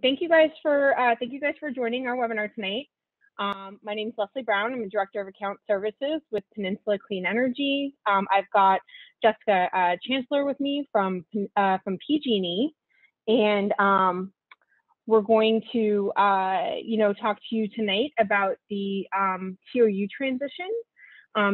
Thank you guys for joining our webinar tonight. My name is Leslie Brown. I'm a Director of Account Services with Peninsula Clean Energy. I've got Jessica Chancellor with me from PG&E, and we're going to talk to you tonight about the TOU transition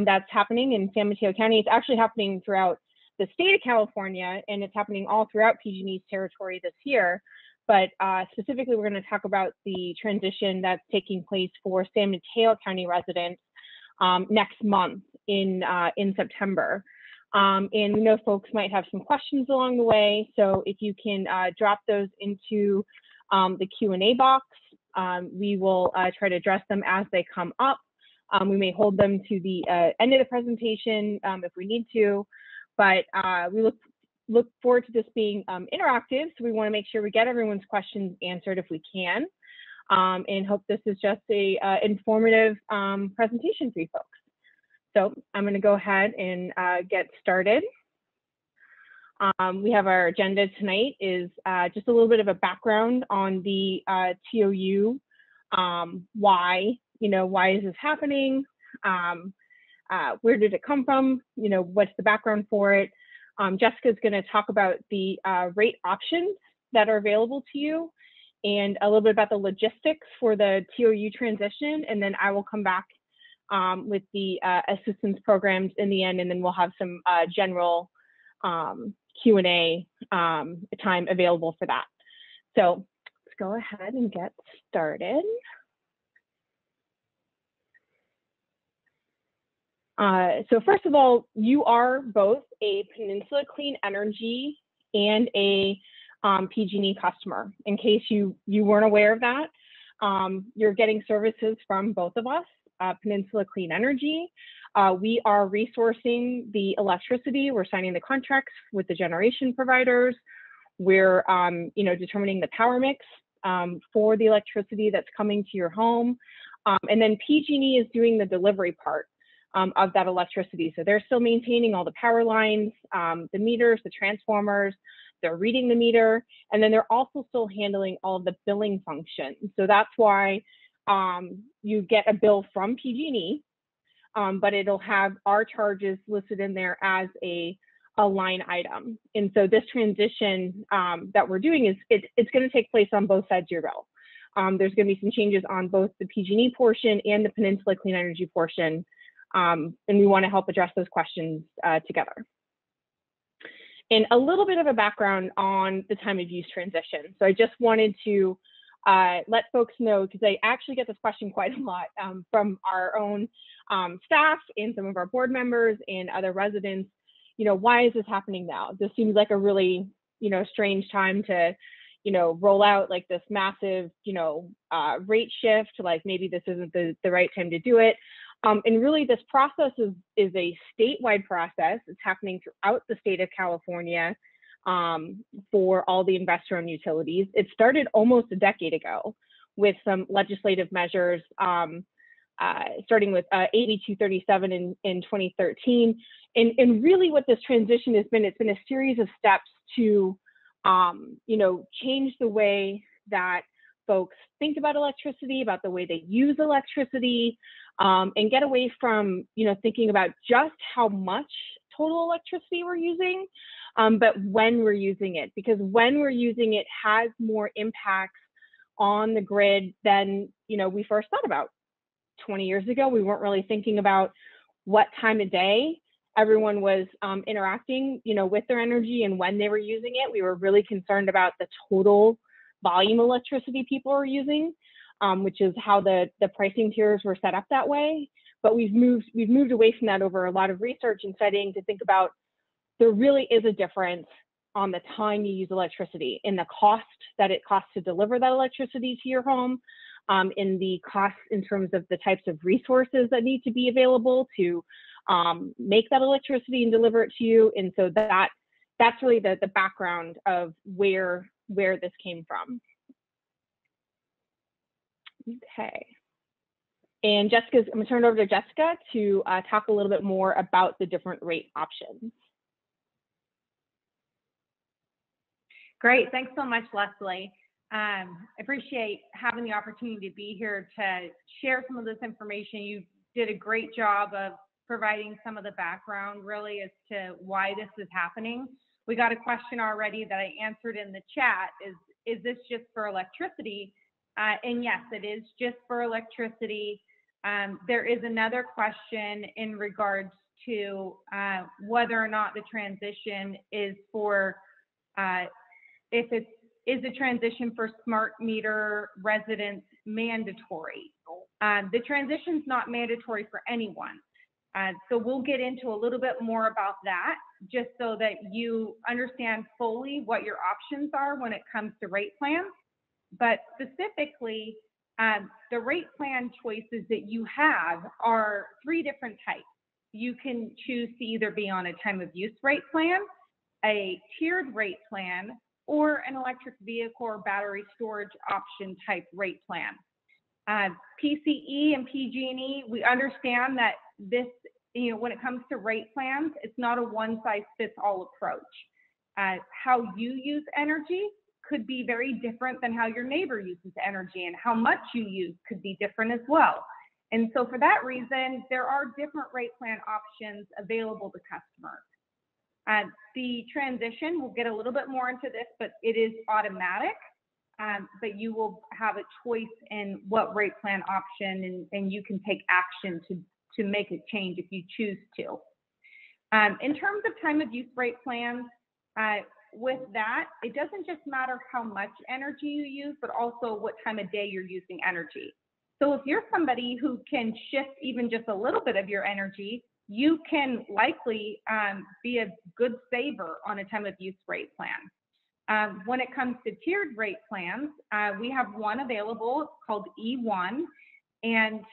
that's happening in San Mateo County. It's actually happening throughout the state of California, and it's happening all throughout PG&E's territory this year. But specifically, we're going to talk about the transition that's taking place for San Mateo County residents next month in September. And we know folks might have some questions along the way, so if you can drop those into the Q&A box, we will try to address them as they come up. We may hold them to the end of the presentation if we need to, but we look forward to this being interactive, so we want to make sure we get everyone's questions answered if we can, and hope this is just a informative presentation for you folks. So I'm going to go ahead and get started. We have our agenda tonight is just a little bit of a background on the TOU, why is this happening, where did it come from, what's the background for it. Jessica's going to talk about the rate options that are available to you and a little bit about the logistics for the TOU transition, and then I will come back with the assistance programs in the end, and then we'll have some general Q&A time available for that. So let's go ahead and get started. So first of all, you are both a Peninsula Clean Energy and a PG&E customer. In case you weren't aware of that, you're getting services from both of us, Peninsula Clean Energy. We are resourcing the electricity. We're signing the contracts with the generation providers. We're determining the power mix for the electricity that's coming to your home. And then PG&E is doing the delivery part of that electricity. So they're still maintaining all the power lines, the meters, the transformers, they're reading the meter, and then they're also still handling all of the billing functions. So that's why you get a bill from PG&E, but it'll have our charges listed in there as a line item. And so this transition that we're doing is it's going to take place on both sides of your bill. There's going to be some changes on both the PG&E portion and the Peninsula Clean Energy portion. And we want to help address those questions together. And a little bit of a background on the time of use transition. So I just wanted to let folks know, because I actually get this question quite a lot from our own staff and some of our board members and other residents. Why is this happening now? This seems like a really, strange time to, roll out like this massive, rate shift. Like maybe this isn't the right time to do it. And really, this process is a statewide process. It's happening throughout the state of California for all the investor-owned utilities. It started almost a decade ago with some legislative measures, starting with AB 237 in 2013. And really, what this transition has been, it's been a series of steps to, change the way that folks think about electricity, about the way they use electricity, and get away from, thinking about just how much total electricity we're using, but when we're using it, because when we're using it has more impacts on the grid than, we first thought about. 20 years ago, we weren't really thinking about what time of day everyone was interacting, with their energy and when they were using it. We were really concerned about the total volume of electricity people are using, which is how the pricing tiers were set up that way. But we've moved away from that over a lot of research and studying to think about there really is a difference on the time you use electricity, in the cost that it costs to deliver that electricity to your home, in the costs in terms of the types of resources that need to be available to make that electricity and deliver it to you. And so that's really the background of where this came from. Okay. And I'm going to turn it over to Jessica to talk a little bit more about the different rate options. Great, thanks so much, Leslie. I appreciate having the opportunity to be here to share some of this information. You did a great job of providing some of the background really as to why this is happening. We got a question already that I answered in the chat, is this just for electricity? And yes, it is just for electricity. There is another question in regards to whether or not the transition is for, is the transition for smart meter residents mandatory? The transition's not mandatory for anyone. So we'll get into a little bit more about that, just so that you understand fully what your options are when it comes to rate plans. But specifically, the rate plan choices that you have are 3 different types. You can choose to either be on a time of use rate plan, a tiered rate plan, or an electric vehicle or battery storage option type rate plan. PCE and PG&E, we understand that this, when it comes to rate plans, it's not a one-size-fits-all approach. How you use energy could be very different than how your neighbor uses energy, and how much you use could be different as well. And so for that reason, there are different rate plan options available to customers. The transition, we'll get a little bit more into this, but it is automatic. But you will have a choice in what rate plan option, and you can take action to make a change if you choose to. In terms of time of use rate plans, with that, it doesn't just matter how much energy you use, but also what time of day you're using energy. So if you're somebody who can shift even just a little bit of your energy, you can likely be a good saver on a time of use rate plan. When it comes to tiered rate plans, we have one available called E1. And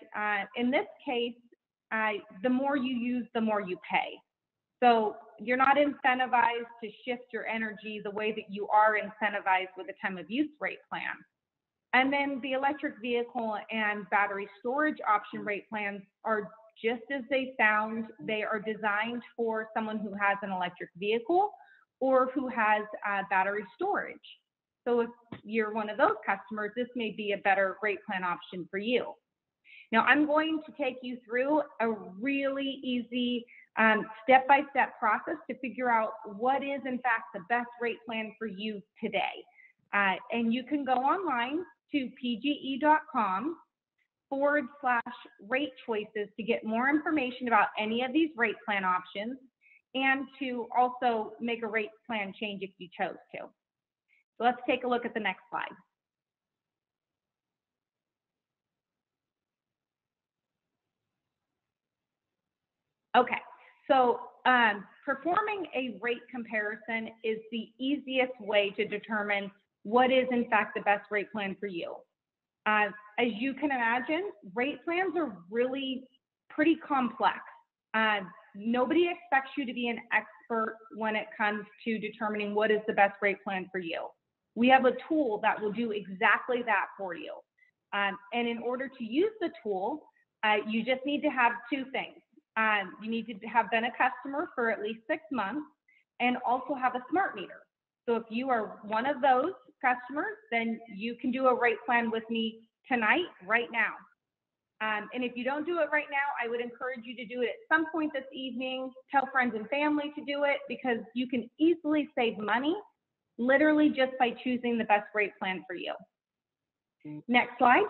in this case, the more you use, the more you pay. So you're not incentivized to shift your energy the way that you are incentivized with a time of use rate plan. And then the electric vehicle and battery storage option rate plans are just as they sound. They are designed for someone who has an electric vehicle or who has battery storage. So if you're one of those customers, this may be a better rate plan option for you. Now, I'm going to take you through a really easy step-by-step process to figure out what is, in fact, the best rate plan for you today. And you can go online to pge.com/rate choices to get more information about any of these rate plan options, and to also make a rate plan change if you chose to. So let's take a look at the next slide. Okay, so performing a rate comparison is the easiest way to determine what is in fact the best rate plan for you. As you can imagine, rate plans are really pretty complex. Nobody expects you to be an expert when it comes to determining what is the best rate plan for you. We have a tool that will do exactly that for you. And in order to use the tool, you just need to have 2 things. You need to have been a customer for at least 6 months and also have a smart meter. So if you are one of those customers, then you can do a rate plan with me tonight, right now. And if you don't do it right now, I would encourage you to do it at some point this evening. Tell friends and family to do it, because you can easily save money literally just by choosing the best rate plan for you. Next slide.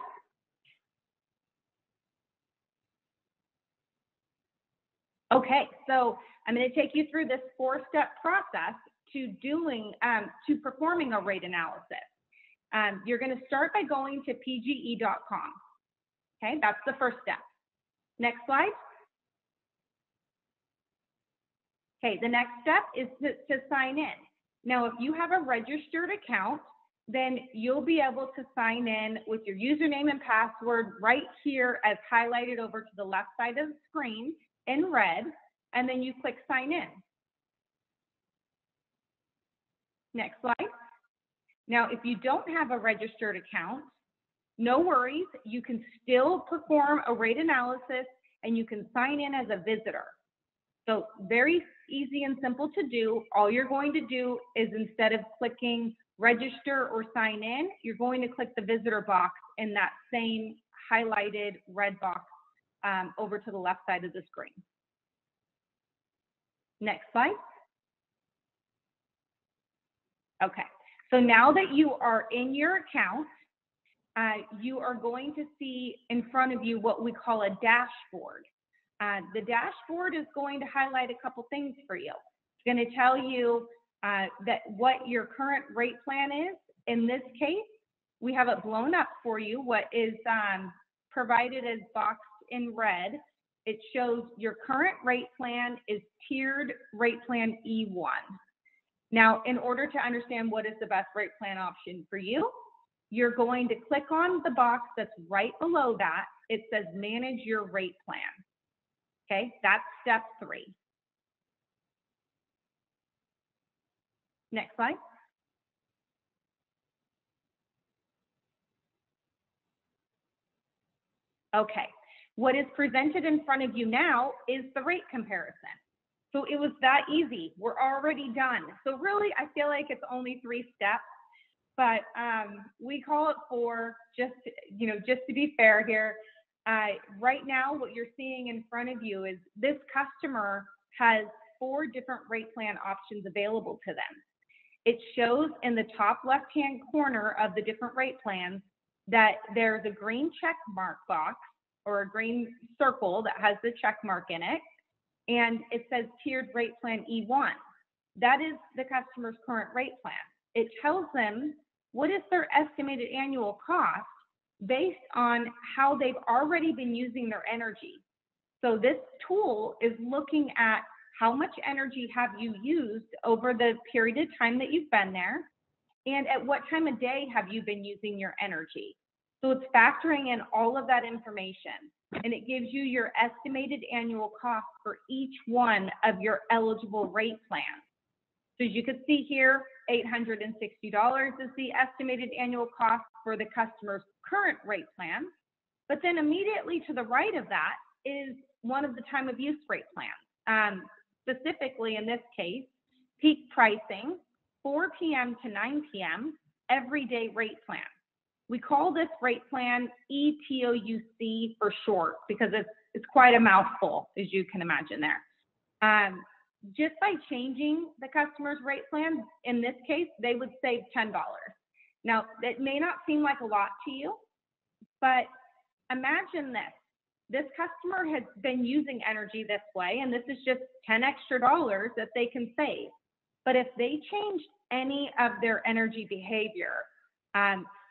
Okay, so I'm going to take you through this 4-step process to performing a rate analysis. You're going to start by going to pge.com. Okay, that's the first step. Next slide. Okay, the next step is to sign in. Now, if you have a registered account, then you'll be able to sign in with your username and password right here as highlighted over to the left side of the screen in red, and then you click sign in. Next slide. Now, if you don't have a registered account, no worries, you can still perform a rate analysis and you can sign in as a visitor. So very easy and simple to do. All you're going to do is, instead of clicking register or sign in, you're going to click the visitor box in that same highlighted red box over to the left side of the screen. Next slide. Okay, so now that you are in your account, you are going to see in front of you what we call a dashboard. The dashboard is going to highlight a couple things for you. It's going to tell you that what your current rate plan is. In this case, we have it blown up for you. What is provided as boxed in red, it shows your current rate plan is tiered rate plan E1. Now, in order to understand what is the best rate plan option for you, you're going to click on the box that's right below that. It says manage your rate plan. Okay, that's step 3. Next slide. Okay, what is presented in front of you now is the rate comparison. So it was that easy. We're already done. So really, I feel like it's only 3 steps, but we call it 4 just to be fair here. Right now, what you're seeing in front of you is this customer has 4 different rate plan options available to them. It shows in the top left-hand corner of the different rate plans that there's a green check mark box or a green circle that has the check mark in it, and it says tiered rate plan E1. That is the customer's current rate plan. It tells them what is their estimated annual cost based on how they've already been using their energy. So this tool is looking at how much energy have you used over the period of time that you've been there, and at what time of day have you been using your energy. So it's factoring in all of that information, and it gives you your estimated annual cost for each one of your eligible rate plans. So as you can see here, $860 is the estimated annual cost for the customer's current rate plan. But then immediately to the right of that is one of the time of use rate plans. Specifically in this case, peak pricing, 4 p.m. to 9 p.m., everyday rate plan. We call this rate plan ETOUC for short because it's quite a mouthful, as you can imagine there. Just by changing the customer's rate plan, in this case, they would save $10. Now, it may not seem like a lot to you, but imagine this. This customer has been using energy this way, and this is just $10 extra that they can save. But if they changed any of their energy behavior,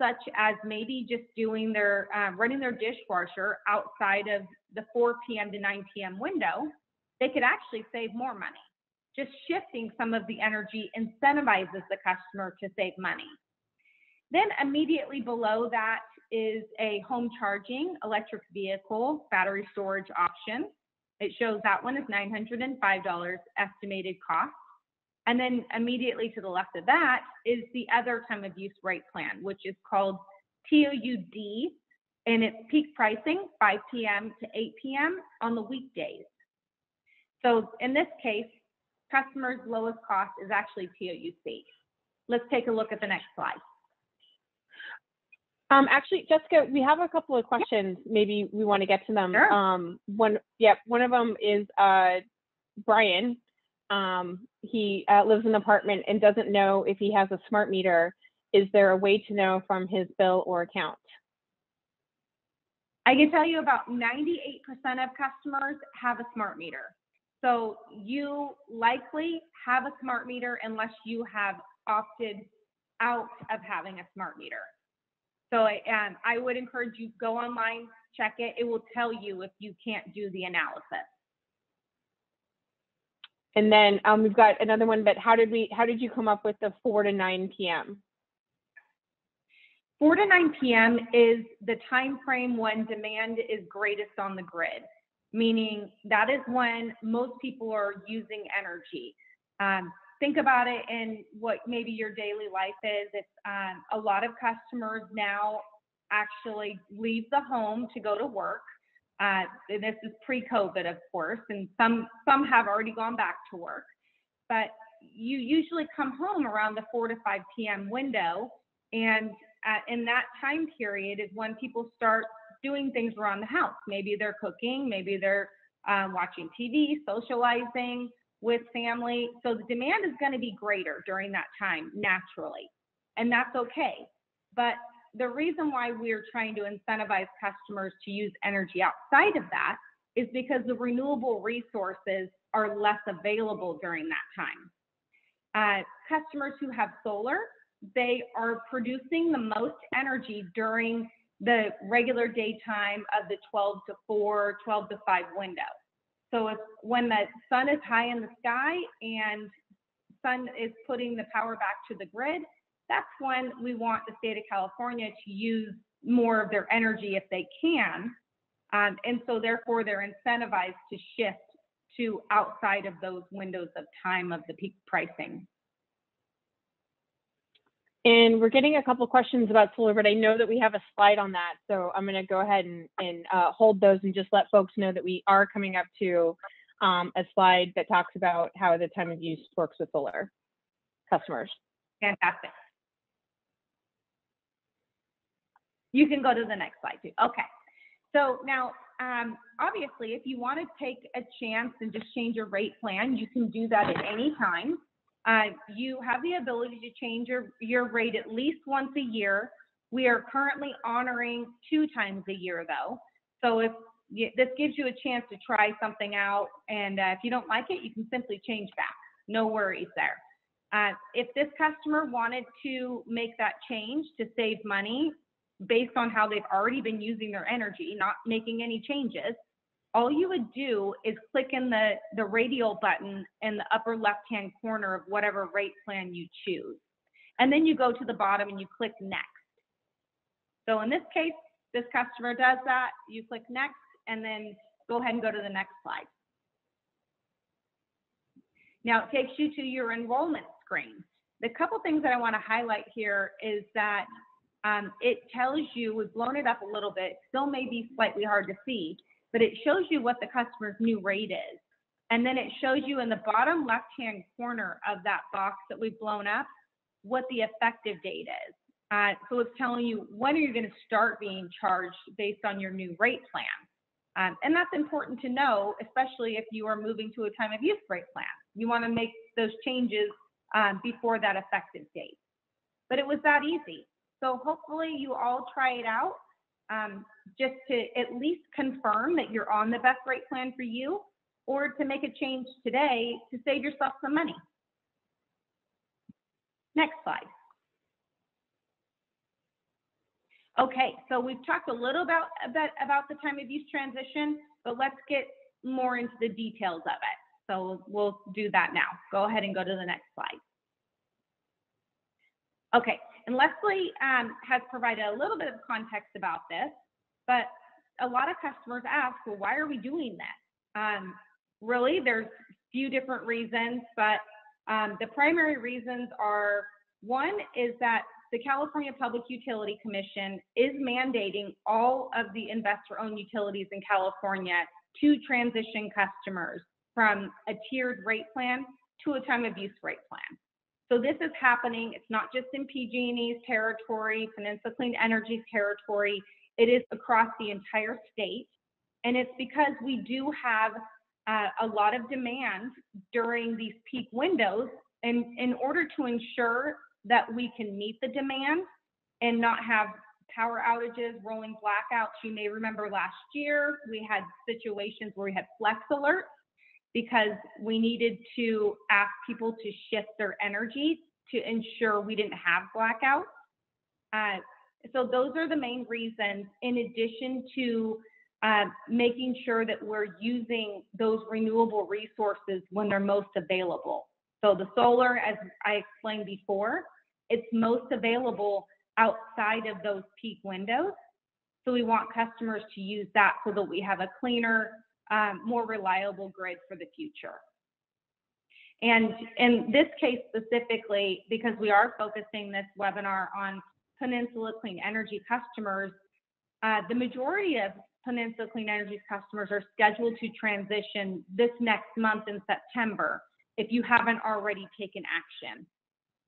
such as maybe just doing their running their dishwasher outside of the 4 p.m. to 9 p.m. window, they could actually save more money. Just shifting some of the energy incentivizes the customer to save money. Then immediately below that is a home charging electric vehicle battery storage option. It shows that one is $905 estimated cost. And then immediately to the left of that is the other time of use rate plan, which is called TOUD, and it's peak pricing 5 p.m. to 8 p.m. on the weekdays. So in this case, customer's lowest cost is actually TOUC. Let's take a look at the next slide. Actually, Jessica, we have a couple of questions. Maybe we want to get to them. Sure. One of them is Brian. He lives in an apartment and doesn't know if he has a smart meter. Is there a way to know from his bill or account? I can tell you about 98% of customers have a smart meter. So you likely have a smart meter unless you have opted out of having a smart meter. So I would encourage you, go online, check it. It will tell you if you can't do the analysis. And then we've got another one, but how did you come up with the 4 to 9 p.m.? 4 to 9 p.m. is the time frame when demand is greatest on the grid, meaning that is when most people are using energy. Think about it in what maybe your daily life is. If a lot of customers now actually leave the home to go to work. This is pre-COVID, of course, and some have already gone back to work. But you usually come home around the 4 to 5 p.m. window, and in that time period is when people start doing things around the house. Maybe they're cooking, maybe they're watching TV, socializing with family. So the demand is going to be greater during that time naturally, and that's okay. But the reason why we're trying to incentivize customers to use energy outside of that is because the renewable resources are less available during that time. Customers who have solar, they are producing the most energy during the regular daytime of the 12 to 4, 12 to 5 window. So when the sun is high in the sky and sun is putting the power back to the grid, that's when we want the state of California to use more of their energy if they can. And so therefore they're incentivized to shift to outside of those windows of time of the peak pricing. And we're getting a couple questions about solar, but I know that we have a slide on that. So I'm going to go ahead and hold those and just let folks know that we are coming up to a slide that talks about how the time of use works with solar customers. Fantastic. You can go to the next slide too. Okay. So now, obviously, if you want to take a chance and just change your rate plan, you can do that at any time. You have the ability to change your rate at least once a year. We are currently honoring 2 times a year, though. So if this gives you a chance to try something out, and if you don't like it, you can simply change back. No worries there. If this customer wanted to make that change to save money based on how they've already been using their energy, not making any changes, all you would do is click in the radial button in the upper left-hand corner of whatever rate plan you choose. And then you go to the bottom and you click next. So in this case, this customer does that, you click next, and then go ahead and go to the next slide. Now it takes you to your enrollment screen. The couple things that I want to highlight here is that it tells you, we've blown it up a little bit, still may be slightly hard to see, but it shows you what the customer's new rate is. And then it shows you in the bottom left-hand corner of that box that we've blown up, what the effective date is. So it's telling you when are you going to start being charged based on your new rate plan. And that's important to know, especially if you are moving to a time of use rate plan. You want to make those changes before that effective date. But it was that easy. So hopefully you all try it out just to at least confirm that you're on the best rate plan for you, or to make a change today to save yourself some money. Next slide. Okay, so we've talked a little about the time of use transition, but let's get more into the details of it. So we'll do that now. Go ahead and go to the next slide. Okay, and Leslie has provided a little bit of context about this, but a lot of customers ask, well, why are we doing this? Really, there's a few different reasons, but the primary reasons are, one is that the California Public Utility Commission is mandating all of the investor-owned utilities in California to transition customers from a tiered rate plan to a time of use rate plan. So this is happening. It's not just in PG&E's territory, Peninsula Clean Energy's territory. It is across the entire state. And it's because we do have a lot of demand during these peak windows. And in order to ensure that we can meet the demand and not have power outages, rolling blackouts. You may remember last year, we had situations where we had flex alerts because we needed to ask people to shift their energy to ensure we didn't have blackouts. So those are the main reasons, in addition to making sure that we're using those renewable resources when they're most available. So the solar, as I explained before, it's most available outside of those peak windows. So we want customers to use that so that we have a cleaner, more reliable grid for the future. And in this case specifically, because we are focusing this webinar on Peninsula Clean Energy customers, the majority of Peninsula Clean Energy's customers are scheduled to transition this next month in September. if you haven't already taken action.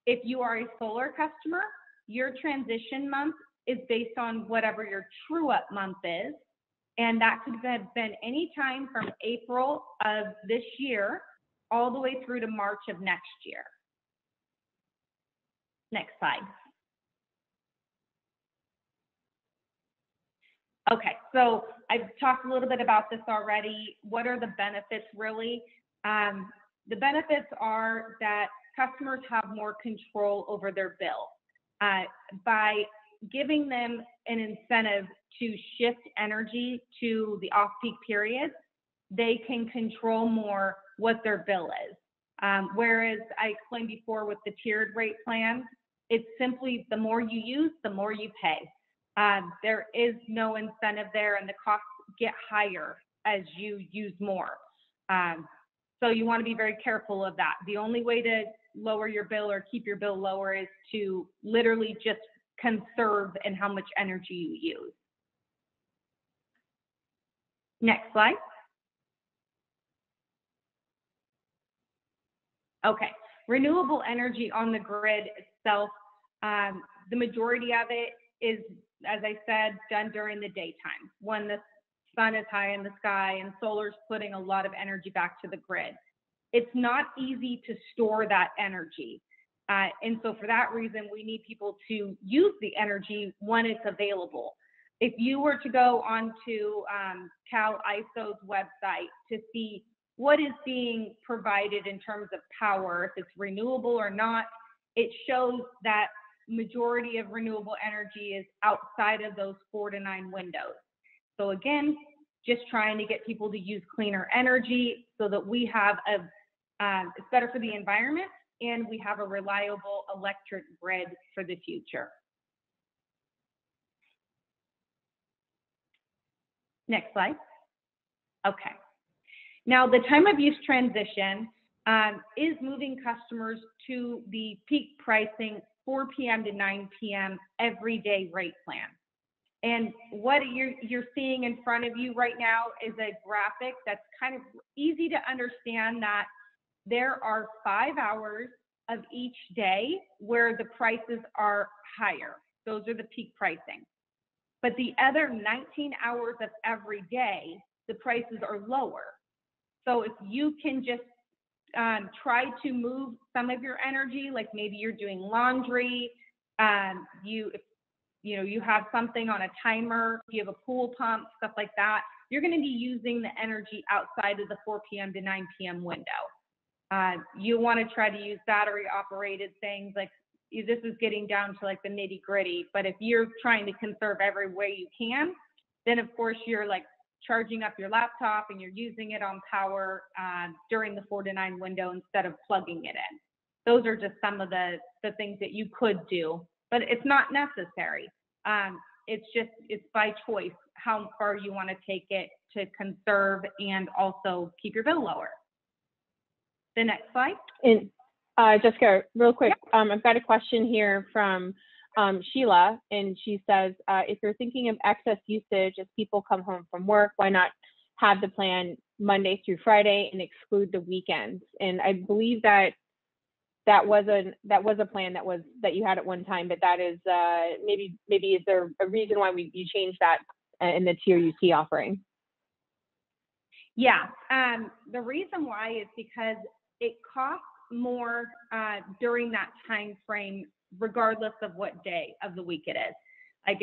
If you are a solar customer, your transition month is based on whatever your true-up month is, and that could have been any time from April of this year all the way through to March of next year. Next slide. Okay, so I've talked a little bit about this already. What are the benefits really? The benefits are that customers have more control over their bill. By giving them an incentive to shift energy to the off-peak periods, they can control more what their bill is. Whereas I explained before with the tiered rate plan, it's simply the more you use, the more you pay. There is no incentive there, and the costs get higher as you use more. So you want to be very careful of that. The only way to lower your bill or keep your bill lower is to literally just conserve in how much energy you use. Next slide. Okay, renewable energy on the grid itself, the majority of it is, as I said, done during the daytime when the sun is high in the sky and solar's putting a lot of energy back to the grid. It's not easy to store that energy. And so for that reason, we need people to use the energy when it's available. If you were to go onto Cal ISO's website to see what is being provided in terms of power, if it's renewable or not, it shows that majority of renewable energy is outside of those 4 to 9 windows. So again, just trying to get people to use cleaner energy so that we have it's better for the environment and we have a reliable electric grid for the future. Next slide. Okay. Now the time of use transition is moving customers to the peak pricing 4 p.m. to 9 p.m. everyday rate plan. And what you're seeing in front of you right now is a graphic that's kind of easy to understand, that there are 5 hours of each day where the prices are higher. Those are the peak pricing. But the other 19 hours of every day, the prices are lower. So if you can just try to move some of your energy, like maybe you're doing laundry, you have something on a timer, you have a pool pump, stuff like that, you're going to be using the energy outside of the 4 p.m. to 9 p.m. window. You want to try to use battery operated things, like this is getting down to like the nitty gritty, but if you're trying to conserve every way you can, then of course you're like charging up your laptop and you're using it on power during the 4 to 9 window instead of plugging it in. Those are just some of the things that you could do, but it's not necessary. It's by choice how far you want to take it to conserve and also keep your bill lower. The next slide. And Jessica, real quick, I've got a question here from Sheila, and she says, if you're thinking of excess usage as people come home from work, why not have the plan Monday through Friday and exclude the weekends? And I believe that was a plan that you had at one time, but that is maybe is there a reason why you changed that in the TRUC offering? Yeah, the reason why is because it costs more during that time frame, regardless of what day of the week it is. Like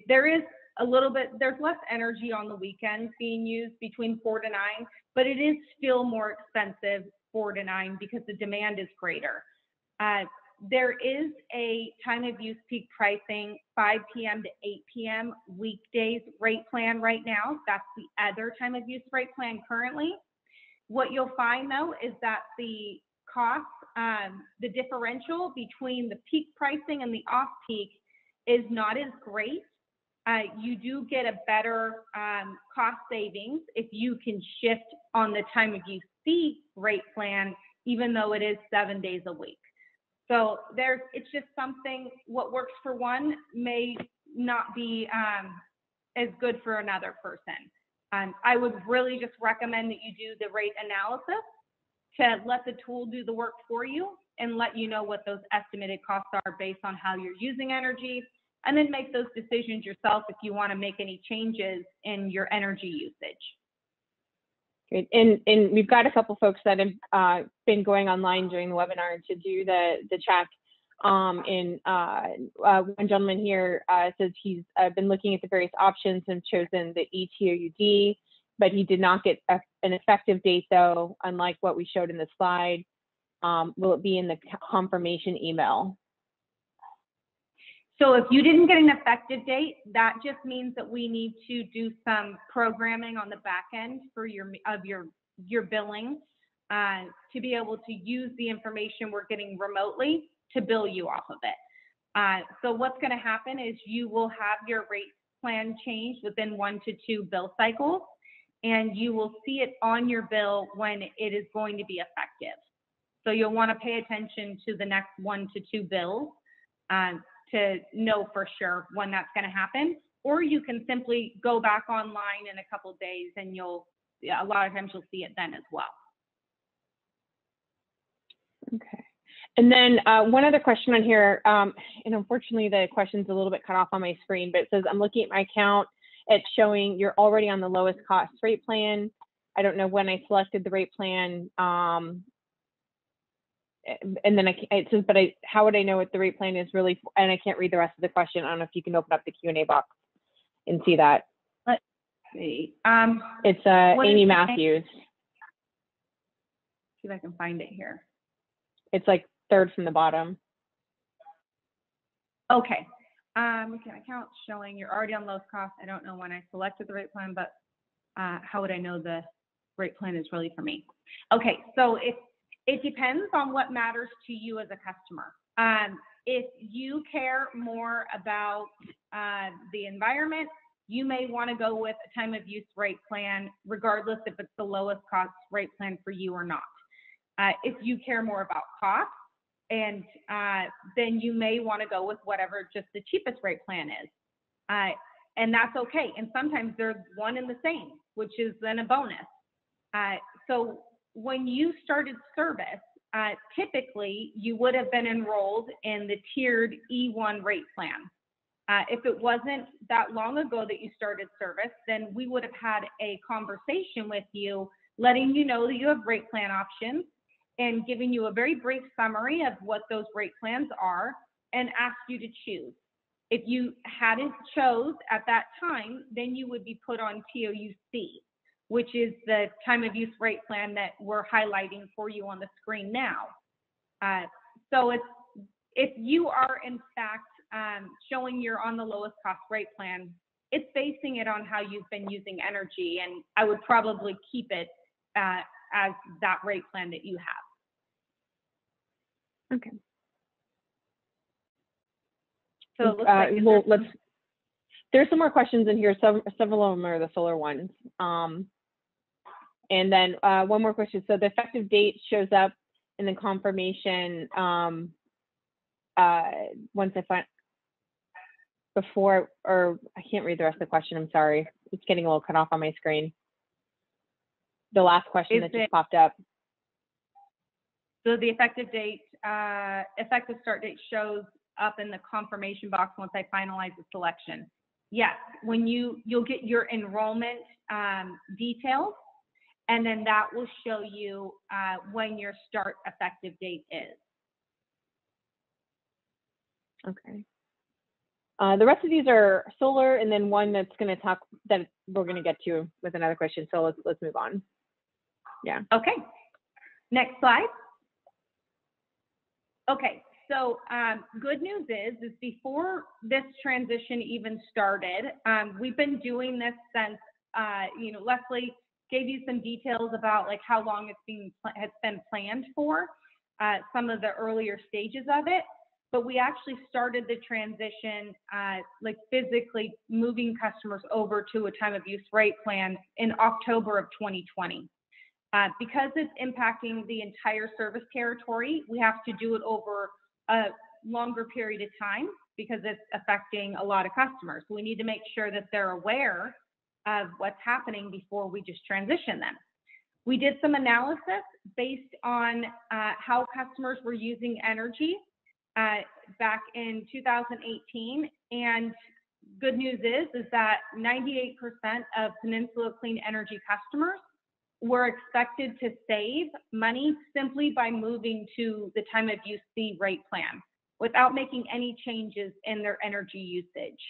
there is a little bit, there's less energy on the weekends being used between 4 to 9, but it is still more expensive 4 to 9 because the demand is greater. There is a time of use peak pricing 5 p.m. to 8 p.m. weekdays rate plan right now. That's the other time of use rate plan currently. What you'll find though is that the cost, the differential between the peak pricing and the off peak is not as great. You do get a better cost savings if you can shift on the time of use fee rate plan, even though it is 7 days a week. So it's just something, what works for one may not be as good for another person. I would really just recommend that you do the rate analysis to let the tool do the work for you and let you know what those estimated costs are based on how you're using energy, and then make those decisions yourself if you want to make any changes in your energy usage. Great. And we've got a couple folks that have been going online during the webinar to do the check. One gentleman here says he's been looking at the various options and chosen the ETOUD, but he did not get an effective date though, unlike what we showed in the slide. Will it be in the confirmation email? So if you didn't get an effective date, that just means that we need to do some programming on the back end for your billing to be able to use the information we're getting remotely to bill you off of it. So what's going to happen is you will have your rate plan changed within 1 to 2 bill cycles, and you will see it on your bill when it is going to be effective. So you'll want to pay attention to the next 1 to 2 bills to know for sure when that's going to happen. Or you can simply go back online in a couple of days and a lot of times you'll see it then as well. Okay. And then one other question on here, and unfortunately the question's a little bit cut off on my screen, but it says, I'm looking at my account, it's showing you're already on the lowest cost rate plan. I don't know when I selected the rate plan. And then it says, but how would I know what the rate plan is really for? And I can't read the rest of the question. I don't know if you can open up the Q&A box and see that. Let's see. It's Amy Matthews. See if I can find it here. It's like third from the bottom. Okay. Account showing you're already on lowest cost. I don't know when I selected the rate plan, but how would I know the rate plan is really for me? Okay, so it depends on what matters to you as a customer. If you care more about the environment, you may want to go with a time of use rate plan, regardless if it's the lowest cost rate plan for you or not. If you care more about cost, and then you may want to go with whatever just the cheapest rate plan is. And that's okay. And sometimes they're one and the same, which is then a bonus. So when you started service, typically you would have been enrolled in the tiered E1 rate plan. If it wasn't that long ago that you started service, then we would have had a conversation with you, letting you know that you have rate plan options and giving you a very brief summary of what those rate plans are and ask you to choose. If you hadn't chose at that time, then you would be put on TOUC, which is the time of use rate plan that we're highlighting for you on the screen now. So if you are in fact showing you're on the lowest cost rate plan, it's basing it on how you've been using energy, and I would probably keep it as that rate plan that you have. Okay. So it looks like well, there's some more questions in here. Several of them are the solar ones. And then one more question. So the effective date shows up in the confirmation once I find before, or I can't read the rest of the question. I'm sorry. It's getting a little cut off on my screen. The last question that just popped up. So the effective date, effective start date shows up in the confirmation box once I finalize the selection. Yes, when you'll get your enrollment details, and then that will show you when your start effective date is. Okay. The rest of these are solar, and then one that's going to talk that we're going to get to with another question. So let's move on. Yeah. Okay. Next slide. Okay. So good news is before this transition even started, we've been doing this since, Leslie gave you some details about like how long has been planned for, some of the earlier stages of it, but we actually started the transition, like physically moving customers over to a time of use rate plan in October of 2020. Because it's impacting the entire service territory, we have to do it over a longer period of time because it's affecting a lot of customers. So we need to make sure that they're aware of what's happening before we just transition them. We did some analysis based on how customers were using energy back in 2018, and good news is that 98% of Peninsula Clean Energy customers were expected to save money simply by moving to the time of use C rate plan without making any changes in their energy usage.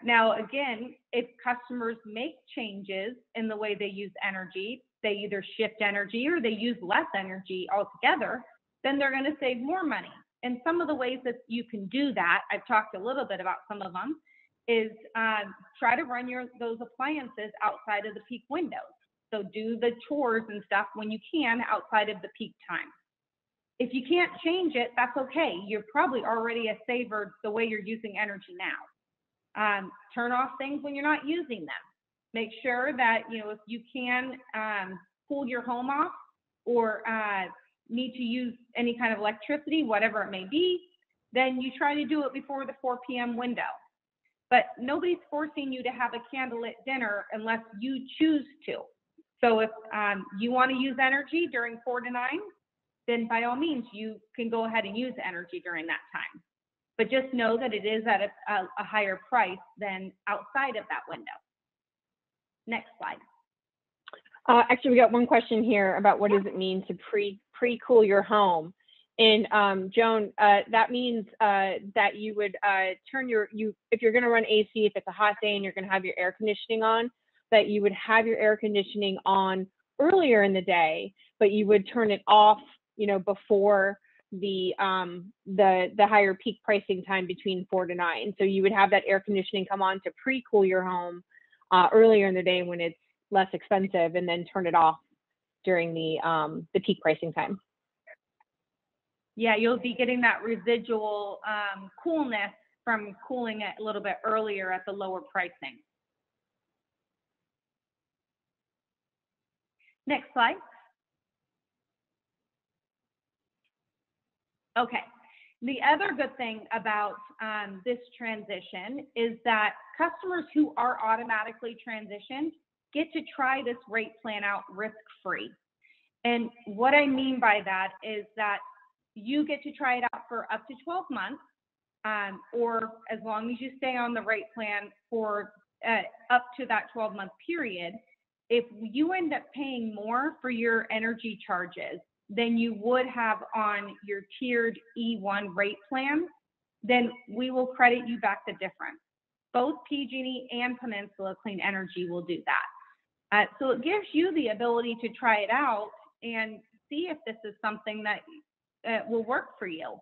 Now, again, if customers make changes in the way they use energy, they either shift energy or they use less energy altogether, then they're going to save more money. And some of the ways that you can do that, I've talked a little bit about some of them, is try to run those appliances outside of the peak windows. So do the chores and stuff when you can outside of the peak time. If you can't change it, that's okay. You're probably already a saver the way you're using energy now. Turn off things when you're not using them. Make sure that, if you can cool your home off or need to use any kind of electricity, whatever it may be, then you try to do it before the 4 p.m. window. But nobody's forcing you to have a candlelit dinner unless you choose to. So if you want to use energy during 4 to 9, then by all means, you can go ahead and use energy during that time. But just know that it is at a higher price than outside of that window. Next slide. Actually, we got one question here about what does it mean to pre-cool your home. And Joan, that means that you would turn if you're going to run AC, if it's a hot day and you're going to have your air conditioning on, that you would have your air conditioning on earlier in the day, but you would turn it off, before the higher peak pricing time between 4 to 9. So you would have that air conditioning come on to pre-cool your home earlier in the day when it's less expensive, and then turn it off during the peak pricing time. Yeah, you'll be getting that residual coolness from cooling it a little bit earlier at the lower pricing. Next slide. Okay. The other good thing about this transition is that customers who are automatically transitioned get to try this rate plan out risk-free. And what I mean by that is that you get to try it out for up to 12 months, or as long as you stay on the rate plan for up to that 12-month period. If you end up paying more for your energy charges than you would have on your tiered E1 rate plan, then we will credit you back the difference. Both PG&E and Peninsula Clean Energy will do that. So it gives you the ability to try it out and see if this is something that will work for you.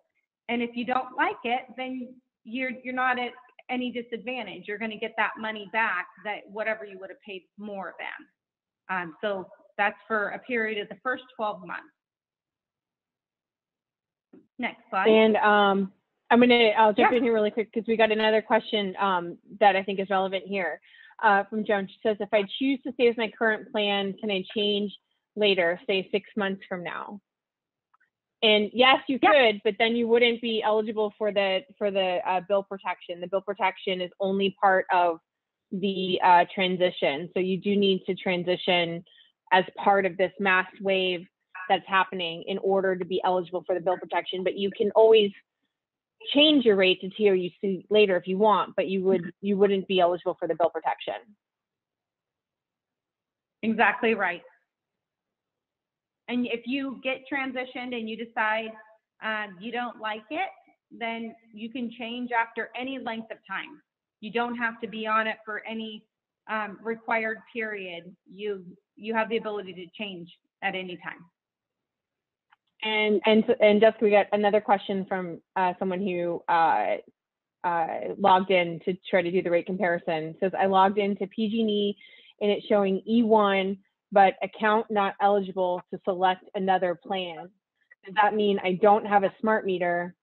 And if you don't like it, then you're not at any disadvantage. You're going to get that money back, that whatever you would have paid more than. So that's for a period of the first 12 months. Next slide. And I'll jump in here really quick because we got another question that I think is relevant here from Joan. She says, if I choose to stay with my current plan, can I change later, say 6 months from now? And yes, you could, but then you wouldn't be eligible for the bill protection. The bill protection is only part of the transition. So you do need to transition as part of this mass wave that's happening in order to be eligible for the bill protection. But you can always change your rate to TOUC later if you want, but you wouldn't be eligible for the bill protection. Exactly right. And if you get transitioned and you decide you don't like it, then you can change after any length of time. You don't have to be on it for any required period. You have the ability to change at any time. And Jessica, we got another question from someone who logged in to try to do the rate comparison. It says, I logged into PG&E and it's showing E1, but account not eligible to select another plan. Does that mean I don't have a smart meter?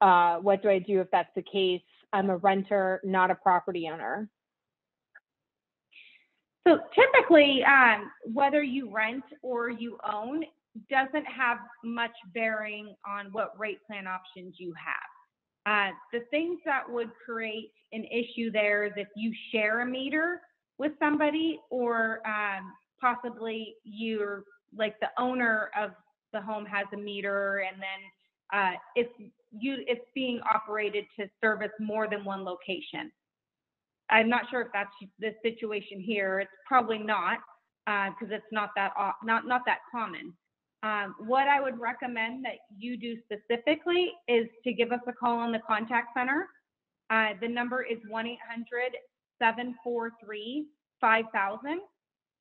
What do I do if that's the case? I'm a renter, not a property owner. So typically, whether you rent or you own doesn't have much bearing on what rate plan options you have. The things that would create an issue there is if you share a meter with somebody or possibly you're like the owner of the home has a meter, and then it's being operated to service more than one location. I'm not sure if that's the situation here. It's probably not, because it's not that common. What I would recommend that you do specifically is to give us a call on the contact center. The number is 1-800-743-5000.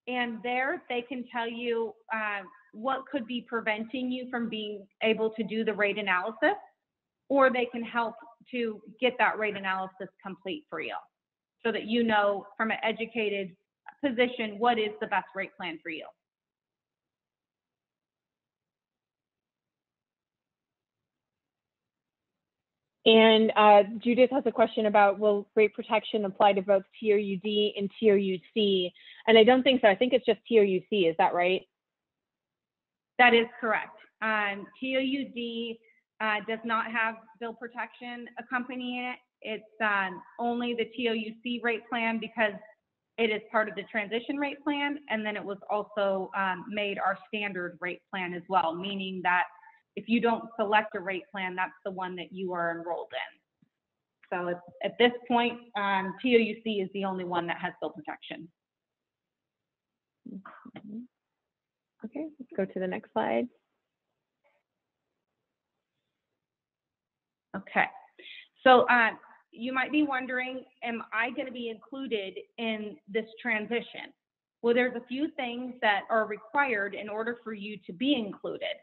And there they can tell you what could be preventing you from being able to do the rate analysis, or they can help to get that rate analysis complete for you, so that you know from an educated position what is the best rate plan for you. And Judith has a question about, will rate protection apply to both TOUD and TOUC? And I don't think so. I think it's just TOUC. Is that right? That is correct. TOUD does not have bill protection accompanying it. It's only the TOUC rate plan, because it is part of the transition rate plan, and then it was also made our standard rate plan as well, meaning that if you don't select a rate plan, that's the one that you are enrolled in. So at this point, TOUC is the only one that has bill protection. Okay, let's go to the next slide. Okay, so you might be wondering, am I going to be included in this transition? Well, there's a few things that are required in order for you to be included.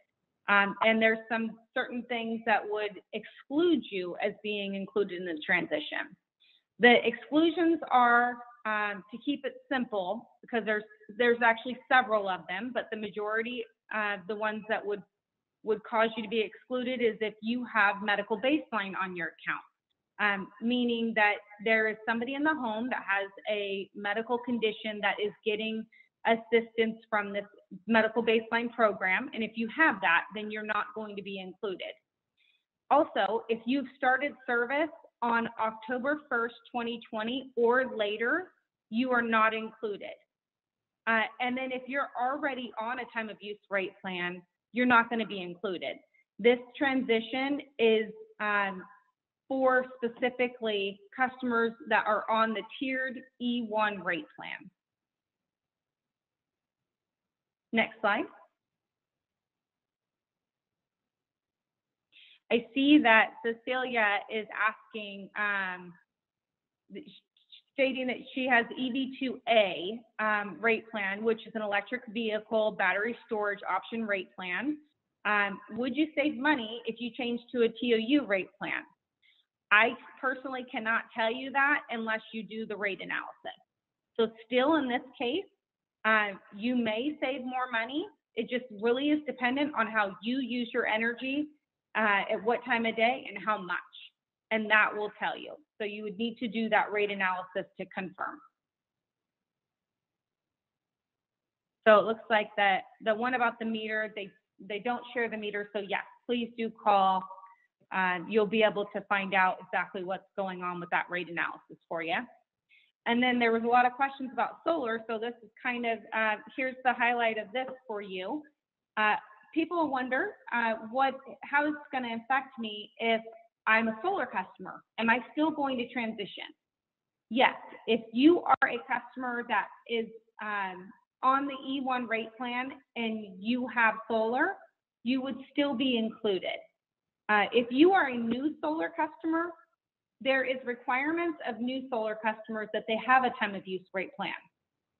And there's some certain things that would exclude you as being included in the transition. The exclusions are, to keep it simple, because there's actually several of them, but the majority, the ones that would cause you to be excluded, is if you have medical baseline on your account, meaning that there is somebody in the home that has a medical condition that is getting assistance from this medical baseline program. And if you have that, then you're not going to be included. Also, if you've started service on October 1st, 2020 or later, you are not included. And then if you're already on a time of use rate plan, you're not going to be included. This transition is for specifically customers that are on the tiered E1 rate plan. Next slide. I see that Cecilia is asking, stating that she has EV2A rate plan, which is an electric vehicle battery storage option rate plan. Would you save money if you change to a TOU rate plan? I personally cannot tell you that unless you do the rate analysis. So still in this case, you may save more money. It just really is dependent on how you use your energy, at what time of day and how much, and that will tell you. So you would need to do that rate analysis to confirm. So it looks like that the one about the meter, they don't share the meter. So yes, please do call. You'll be able to find out exactly what's going on with that rate analysis for you. And then there was a lot of questions about solar. So this is kind of, here's the highlight of this for you. People wonder how it's going to affect me if I'm a solar customer. Am I still going to transition? Yes, if you are a customer that is on the E1 rate plan and you have solar, you would still be included. If you are a new solar customer, there is requirements of new solar customers that they have a time of use rate plan.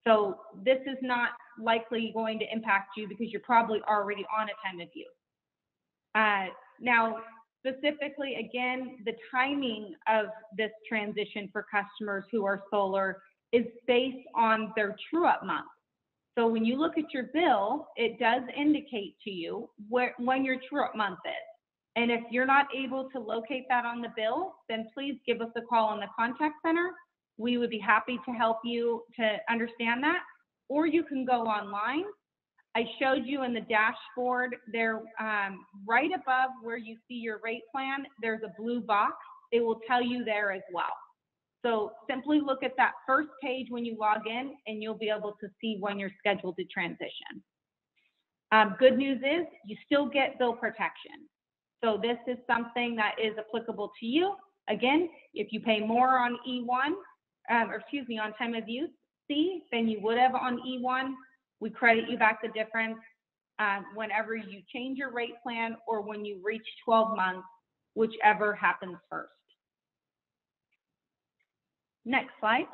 So this is not likely going to impact you because you're probably already on a time of use. Now, specifically, again, the timing of this transition for customers who are solar is based on their true-up month. So when you look at your bill, it does indicate to you when your true-up month is. And if you're not able to locate that on the bill, then please give us a call on the contact center. We would be happy to help you to understand that. Or you can go online. I showed you in the dashboard there, right above where you see your rate plan, there's a blue box. It will tell you there as well. So simply look at that first page when you log in, and you'll be able to see when you're scheduled to transition. Good news is you still get bill protection. So this is something that is applicable to you. Again, if you pay more on E1, on time of use C than you would have on E1, we credit you back the difference whenever you change your rate plan or when you reach 12 months, whichever happens first. Next slide.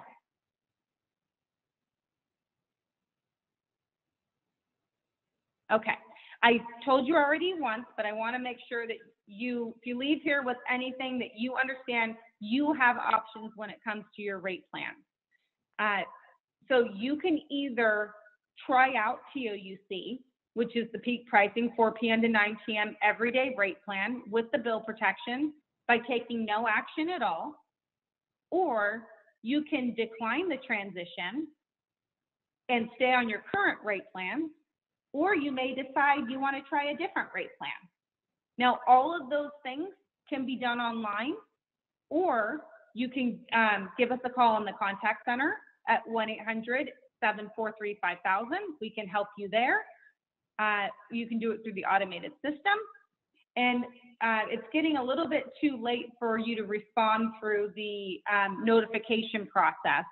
Okay, I told you already once, but I want to make sure that if you leave here with anything, that you understand you have options when it comes to your rate plan. So you can either try out TOUC, which is the peak pricing 4 p.m. to 9 p.m. everyday rate plan with the bill protection by taking no action at all, or you can decline the transition and stay on your current rate plan, or you may decide you want to try a different rate plan. Now, all of those things can be done online, or you can give us a call on the contact center at 1-800-743-5000. We can help you there. You can do it through the automated system. And it's getting a little bit too late for you to respond through the notification process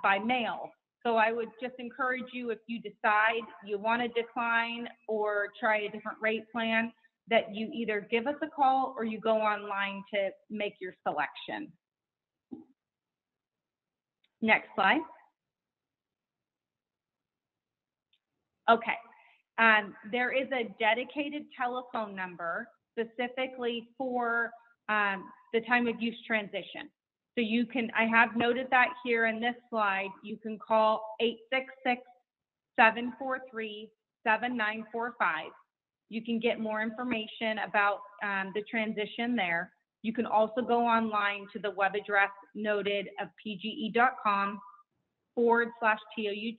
by mail. So I would just encourage you, if you decide you want to decline or try a different rate plan, that you either give us a call or you go online to make your selection. Next slide. Okay. There is a dedicated telephone number specifically for the time of use transition. So you can, I have noted that here in this slide, you can call 866-743-7945. You can get more information about the transition there. You can also go online to the web address noted of pge.com/TOU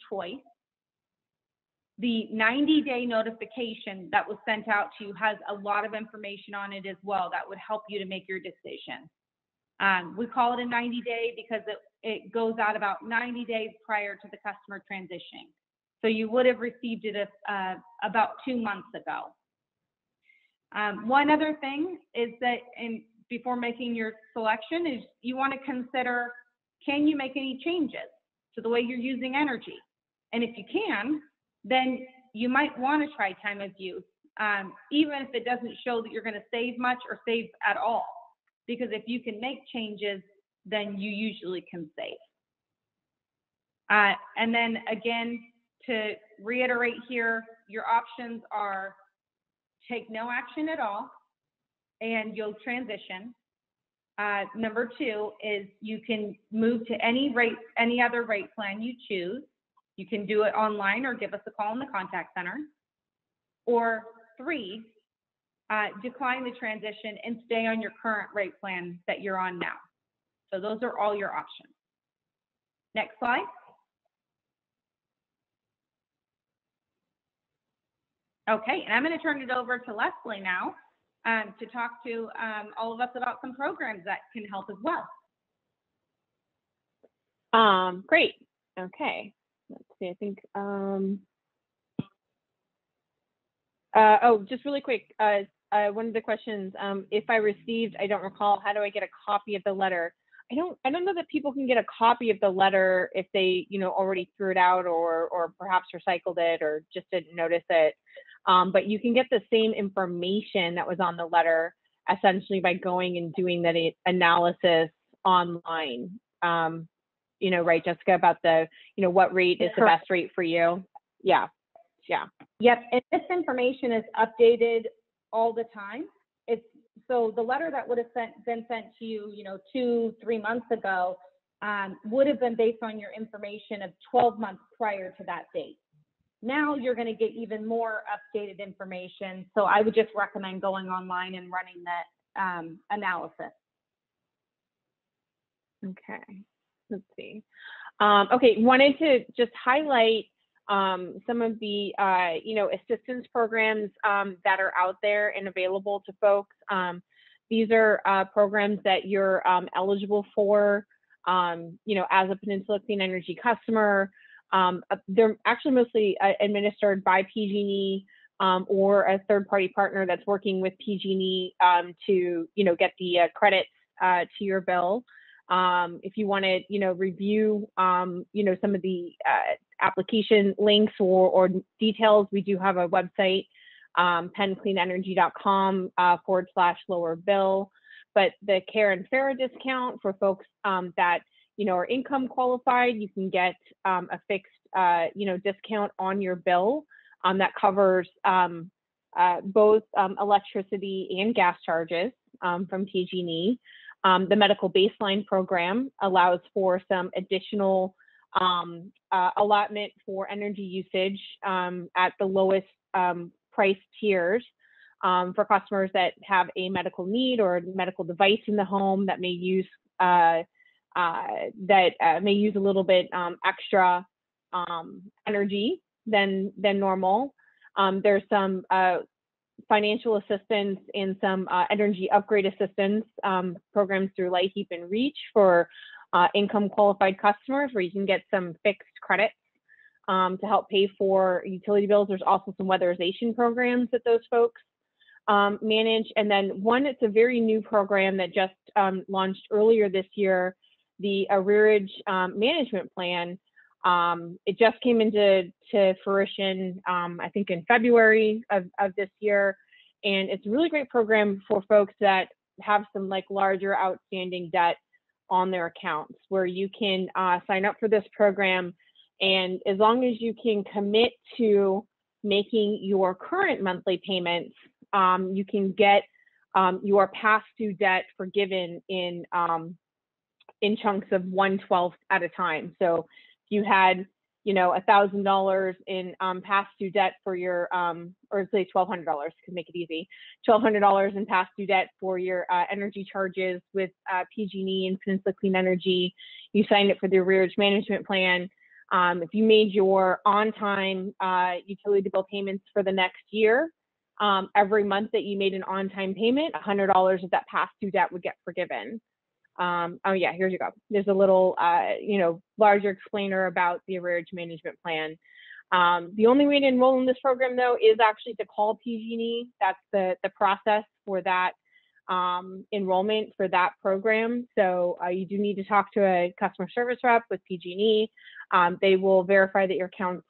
choice. The 90-day notification that was sent out to you has a lot of information on it as well that would help you to make your decision. We call it a 90-day because it goes out about 90 days prior to the customer transitioning. So you would have received it about 2 months ago. One other thing is that before making your selection is you want to consider, can you make any changes to the way you're using energy? And if you can, then you might want to try time of use, even if it doesn't show that you're going to save much or save at all. Because if you can make changes, then you usually can save. And then again, to reiterate here, your options are take no action at all, and you'll transition. Number 2 is you can move to any other rate plan you choose. You can do it online or give us a call in the contact center. Or 3, decline the transition and stay on your current rate plan that you're on now. So those are all your options. Next slide. Okay, and I'm going to turn it over to Leslie now to talk to all of us about some programs that can help as well. Great. Okay. Let's see. I think. Oh, just really quick. One of the questions. If I received, I don't recall. How do I get a copy of the letter? I don't know that people can get a copy of the letter if they, already threw it out or perhaps recycled it or just didn't notice it. But you can get the same information that was on the letter essentially by going and doing the analysis online. Right, Jessica, about the, what rate is the best rate for you? Yeah. Yep, and this information is updated all the time. So the letter that would have been sent to you, 2-3 months ago, would have been based on your information of 12 months prior to that date. Now you're going to get even more updated information. So I would just recommend going online and running that analysis. Okay, let's see. Okay, wanted to just highlight some of the, assistance programs that are out there and available to folks. These are programs that you're eligible for. you know, as a Peninsula Clean Energy customer. They're actually mostly administered by PG&E or a third-party partner that's working with PG&E to, you know, get the credits to your bill. If you want to, you know, review, you know, some of the application links or details, we do have a website, pencleanenergy.com /lower bill. But the Care and Farah discount for folks that, you know, are income qualified, you can get a fixed, you know, discount on your bill that covers both electricity and gas charges from PG&E. The medical baseline program allows for some additional allotment for energy usage at the lowest price tiers for customers that have a medical need or a medical device in the home that may use may use a little bit extra energy than normal. There's some financial assistance and some energy upgrade assistance programs through LIHEAP and REACH for income qualified customers, where you can get some fixed credits to help pay for utility bills. There's also some weatherization programs that those folks manage. And then it's a very new program that just launched earlier this year, the Arrearage Management Plan. It just came into fruition, I think in February of this year. And it's a really great program for folks that have some like larger outstanding debt on their accounts, where you can sign up for this program. And as long as you can commit to making your current monthly payments, you can get your past due debt forgiven in chunks of 1/12 at a time. So if you had, you know, $1,000 in past due debt for your, or say $1,200 to make it easy, $1,200 in past due debt for your energy charges with PG&E and Peninsula Clean Energy, you signed up for the Arrearage Management Plan. If you made your on-time utility bill payments for the next year, every month that you made an on-time payment, $100 of that past due debt would get forgiven. Oh yeah, here you go. There's a little, you know, larger explainer about the Arrearage Management Plan. The only way to enroll in this program, though, is actually to call PG&E. That's the process for that enrollment for that program. So you do need to talk to a customer service rep with PG&E. They will verify that your account's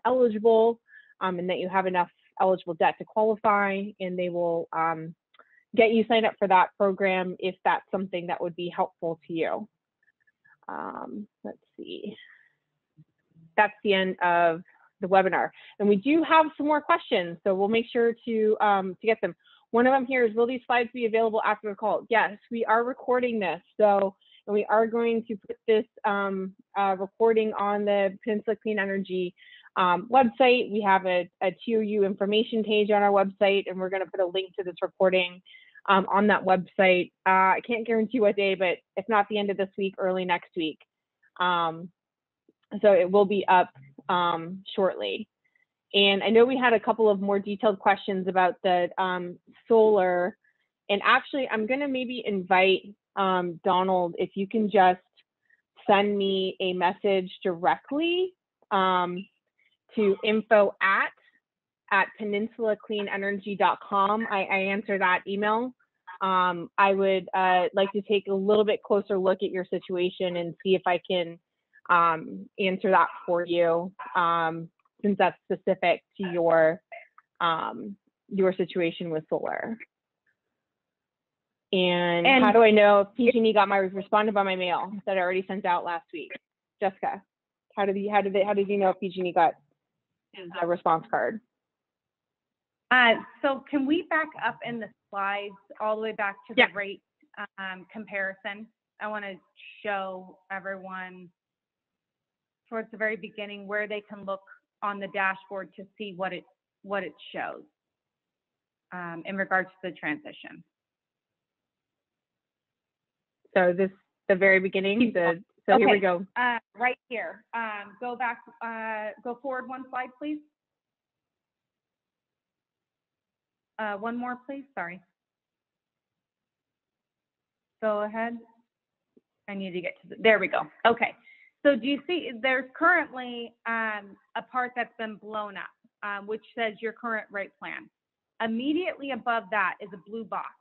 eligible and that you have enough eligible debt to qualify, and they will get you signed up for that program if that's something that would be helpful to you. Let's see. That's the end of the webinar. And we do have some more questions, so we'll make sure to get them. One of them here is, will these slides be available after the call? Yes, we are recording this. So, and we are going to put this recording on the Peninsula Clean Energy website. We have a TOU information page on our website, and we're going to put a link to this recording on that website. I can't guarantee what day, but if not the end of this week, early next week. So it will be up shortly. And I know we had a couple of more detailed questions about the solar. And actually, I'm going to maybe invite Donald, if you can just send me a message directly to info@peninsulacleanenergy.com. I answer that email. I would like to take a little bit closer look at your situation and see if I can answer that for you, since that's specific to your situation with solar. And how do I know if PG&E got responded by my mail that I already sent out last week? Jessica, how did you know if PG&E got a response card? So can we back up in the slides all the way back to the rate comparison? I want to show everyone towards the very beginning where they can look on the dashboard to see what it shows in regards to the transition. So the very beginning, so okay. Here we go. Right here. Go back, go forward one slide, please. One more, please. Sorry. Go ahead. I need to get to there we go. Okay. So do you see there's currently a part that's been blown up, which says your current rate plan. Immediately above that is a blue box.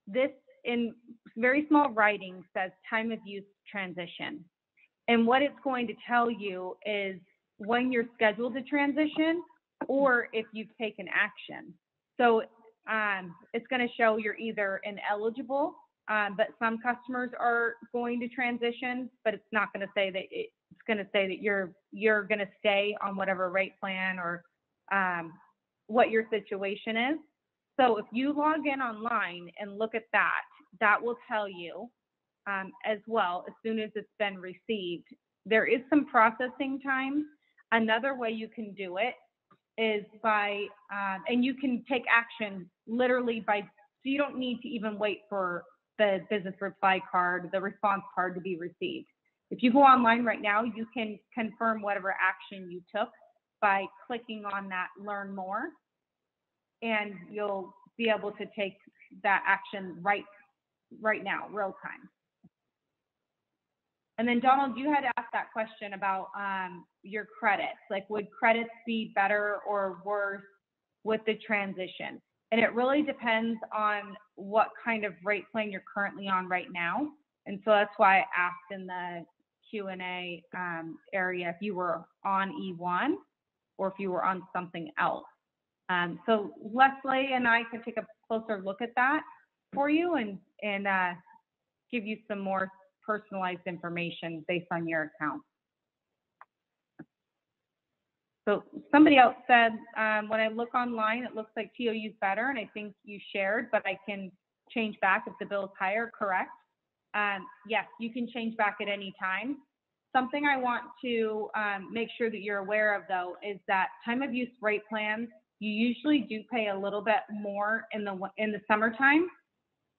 This in very small writing says time of use transition. And what it's going to tell you is when you're scheduled to transition or if you've taken action. So it's going to show you're either ineligible, but some customers are going to transition, but it's not going to say that it's going to say that you're going to stay on whatever rate plan or what your situation is. So if you log in online and look at that, that will tell you as well as soon as it's been received. There is some processing time. Another way you can do it is by, and you can take action literally by, so you don't need to even wait for the business reply card, the response card to be received. If you go online right now, you can confirm whatever action you took by clicking on that learn more, and you'll be able to take that action right now, real time. And then Donald, you had asked that question about your credits, like would credits be better or worse with the transition? And it really depends on what kind of rate plan you're currently on right now. And so that's why I asked in the Q&A area if you were on E1 or if you were on something else. So Leslie and I can take a closer look at that for you and give you some more personalized information based on your account. So somebody else said, when I look online, it looks like TOU is better, and I think you shared, but I can change back if the bill is higher, correct? Yes, you can change back at any time. Something I want to make sure that you're aware of, though, is that time of use rate plans, you usually do pay a little bit more in the summertime.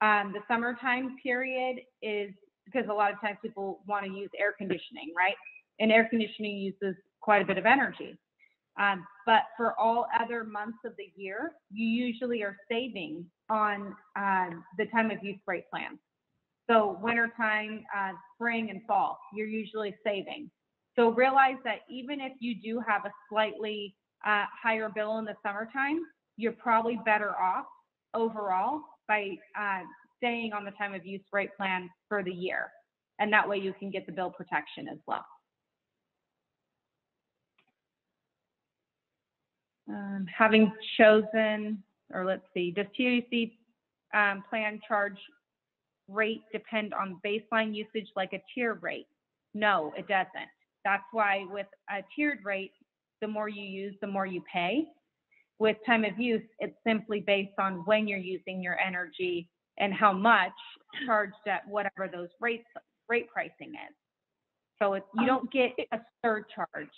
The summertime period is because a lot of times people want to use air conditioning, right? And air conditioning uses quite a bit of energy. But for all other months of the year, you usually are saving on the time of use rate plan. So wintertime, spring and fall, you're usually saving. So realize that even if you do have a slightly higher bill in the summertime, you're probably better off overall by staying on the time of use rate plan for the year. And that way you can get the bill protection as well. Having chosen, or let's see, does TUC plan charge rate depend on baseline usage like a tier rate? No, it doesn't. That's why with a tiered rate, the more you use, the more you pay. With time of use, it's simply based on when you're using your energy and how much charged at whatever those rate pricing is. So you don't get a surcharge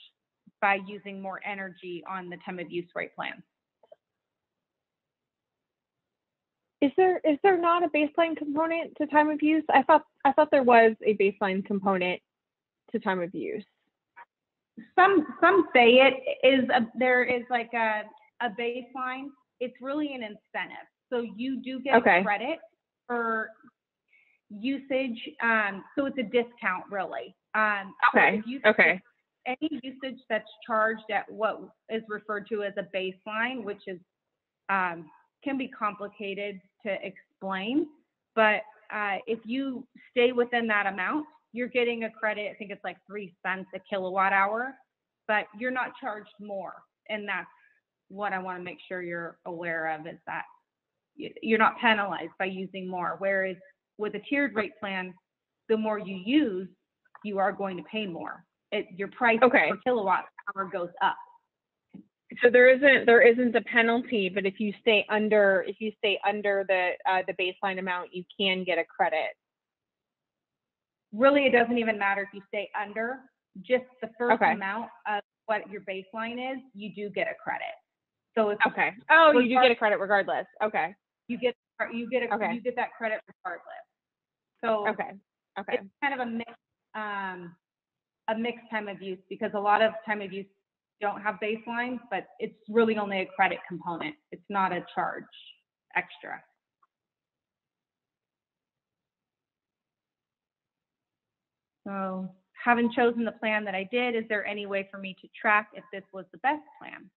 by using more energy on the time of use rate plan. Is there not a baseline component to time of use? I thought there was a baseline component to time of use. Some say it is there is like a baseline. It's really an incentive. So you do get Okay. credit for usage. So it's a discount really. Okay. Okay. Any usage that's charged at what is referred to as a baseline, which is can be complicated to explain, but if you stay within that amount, you're getting a credit. I think it's like 3 cents a kilowatt hour, but you're not charged more. And that's what I want to make sure you're aware of, is that you're not penalized by using more. Whereas with a tiered rate plan, the more you use, you are going to pay more. Your price Okay. per kilowatt hour goes up. So there isn't a penalty, but if you stay under the baseline amount, you can get a credit. Really, it doesn't even matter if you stay under. Just the first Okay. amount of what your baseline is, you do get a credit. So if Okay. Oh, you do get a credit regardless. Okay. you get Okay. you get that credit regardless. So Okay. Okay. it's kind of a mixed time of use, because a lot of time of use don't have baselines, but it's really only a credit component. It's not a charge extra. So having chosen the plan that I did, is there any way for me to track if this was the best plan?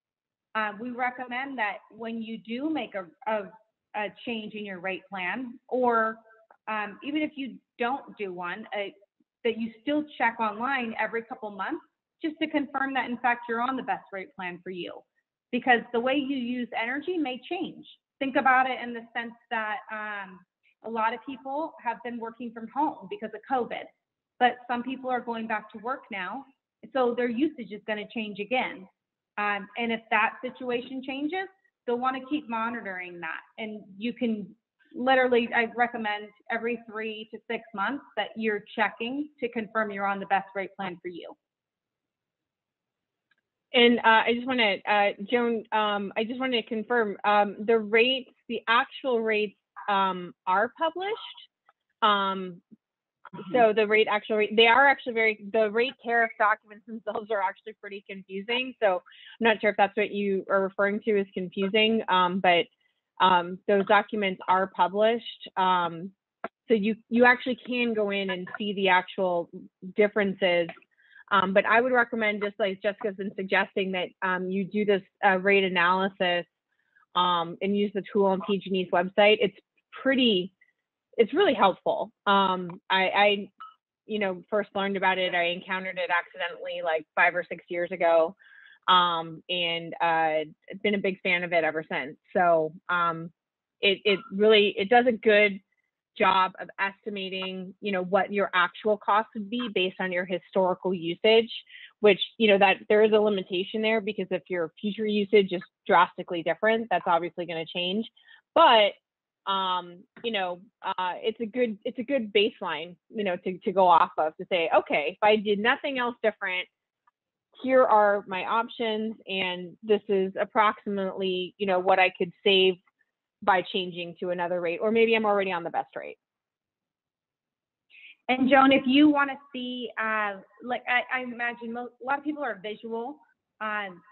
We recommend that when you do make a change in your rate plan, or even if you don't do one, that you still check online every couple months just to confirm that in fact you're on the best rate plan for you. Because the way you use energy may change. Think about it in the sense that a lot of people have been working from home because of COVID, but some people are going back to work now, so their usage is going to change again. And if that situation changes, they'll want to keep monitoring that. And you can literally, I recommend every 3 to 6 months that you're checking to confirm you're on the best rate plan for you. And I just want to, Joan, I just wanted to confirm the rates, the actual rates are published. So the actual rate, they are actually the rate tariff documents themselves are actually pretty confusing. So I'm not sure if that's what you are referring to as confusing, but those documents are published. So you actually can go in and see the actual differences. But I would recommend, just like Jessica's been suggesting, that you do this rate analysis and use the tool on PG&E's website. It's really helpful. I first learned about it. I encountered it accidentally like 5 or 6 years ago, and been a big fan of it ever since. So it does a good job of estimating, what your actual cost would be based on your historical usage, which, that there is a limitation there, because if your future usage is drastically different, that's obviously going to change. But it's a good baseline, to go off of, to say, okay, if I did nothing else different, here are my options, and this is approximately, what I could save by changing to another rate, or maybe I'm already on the best rate. And Joan, if you want to see, like I imagine a lot of people are visual,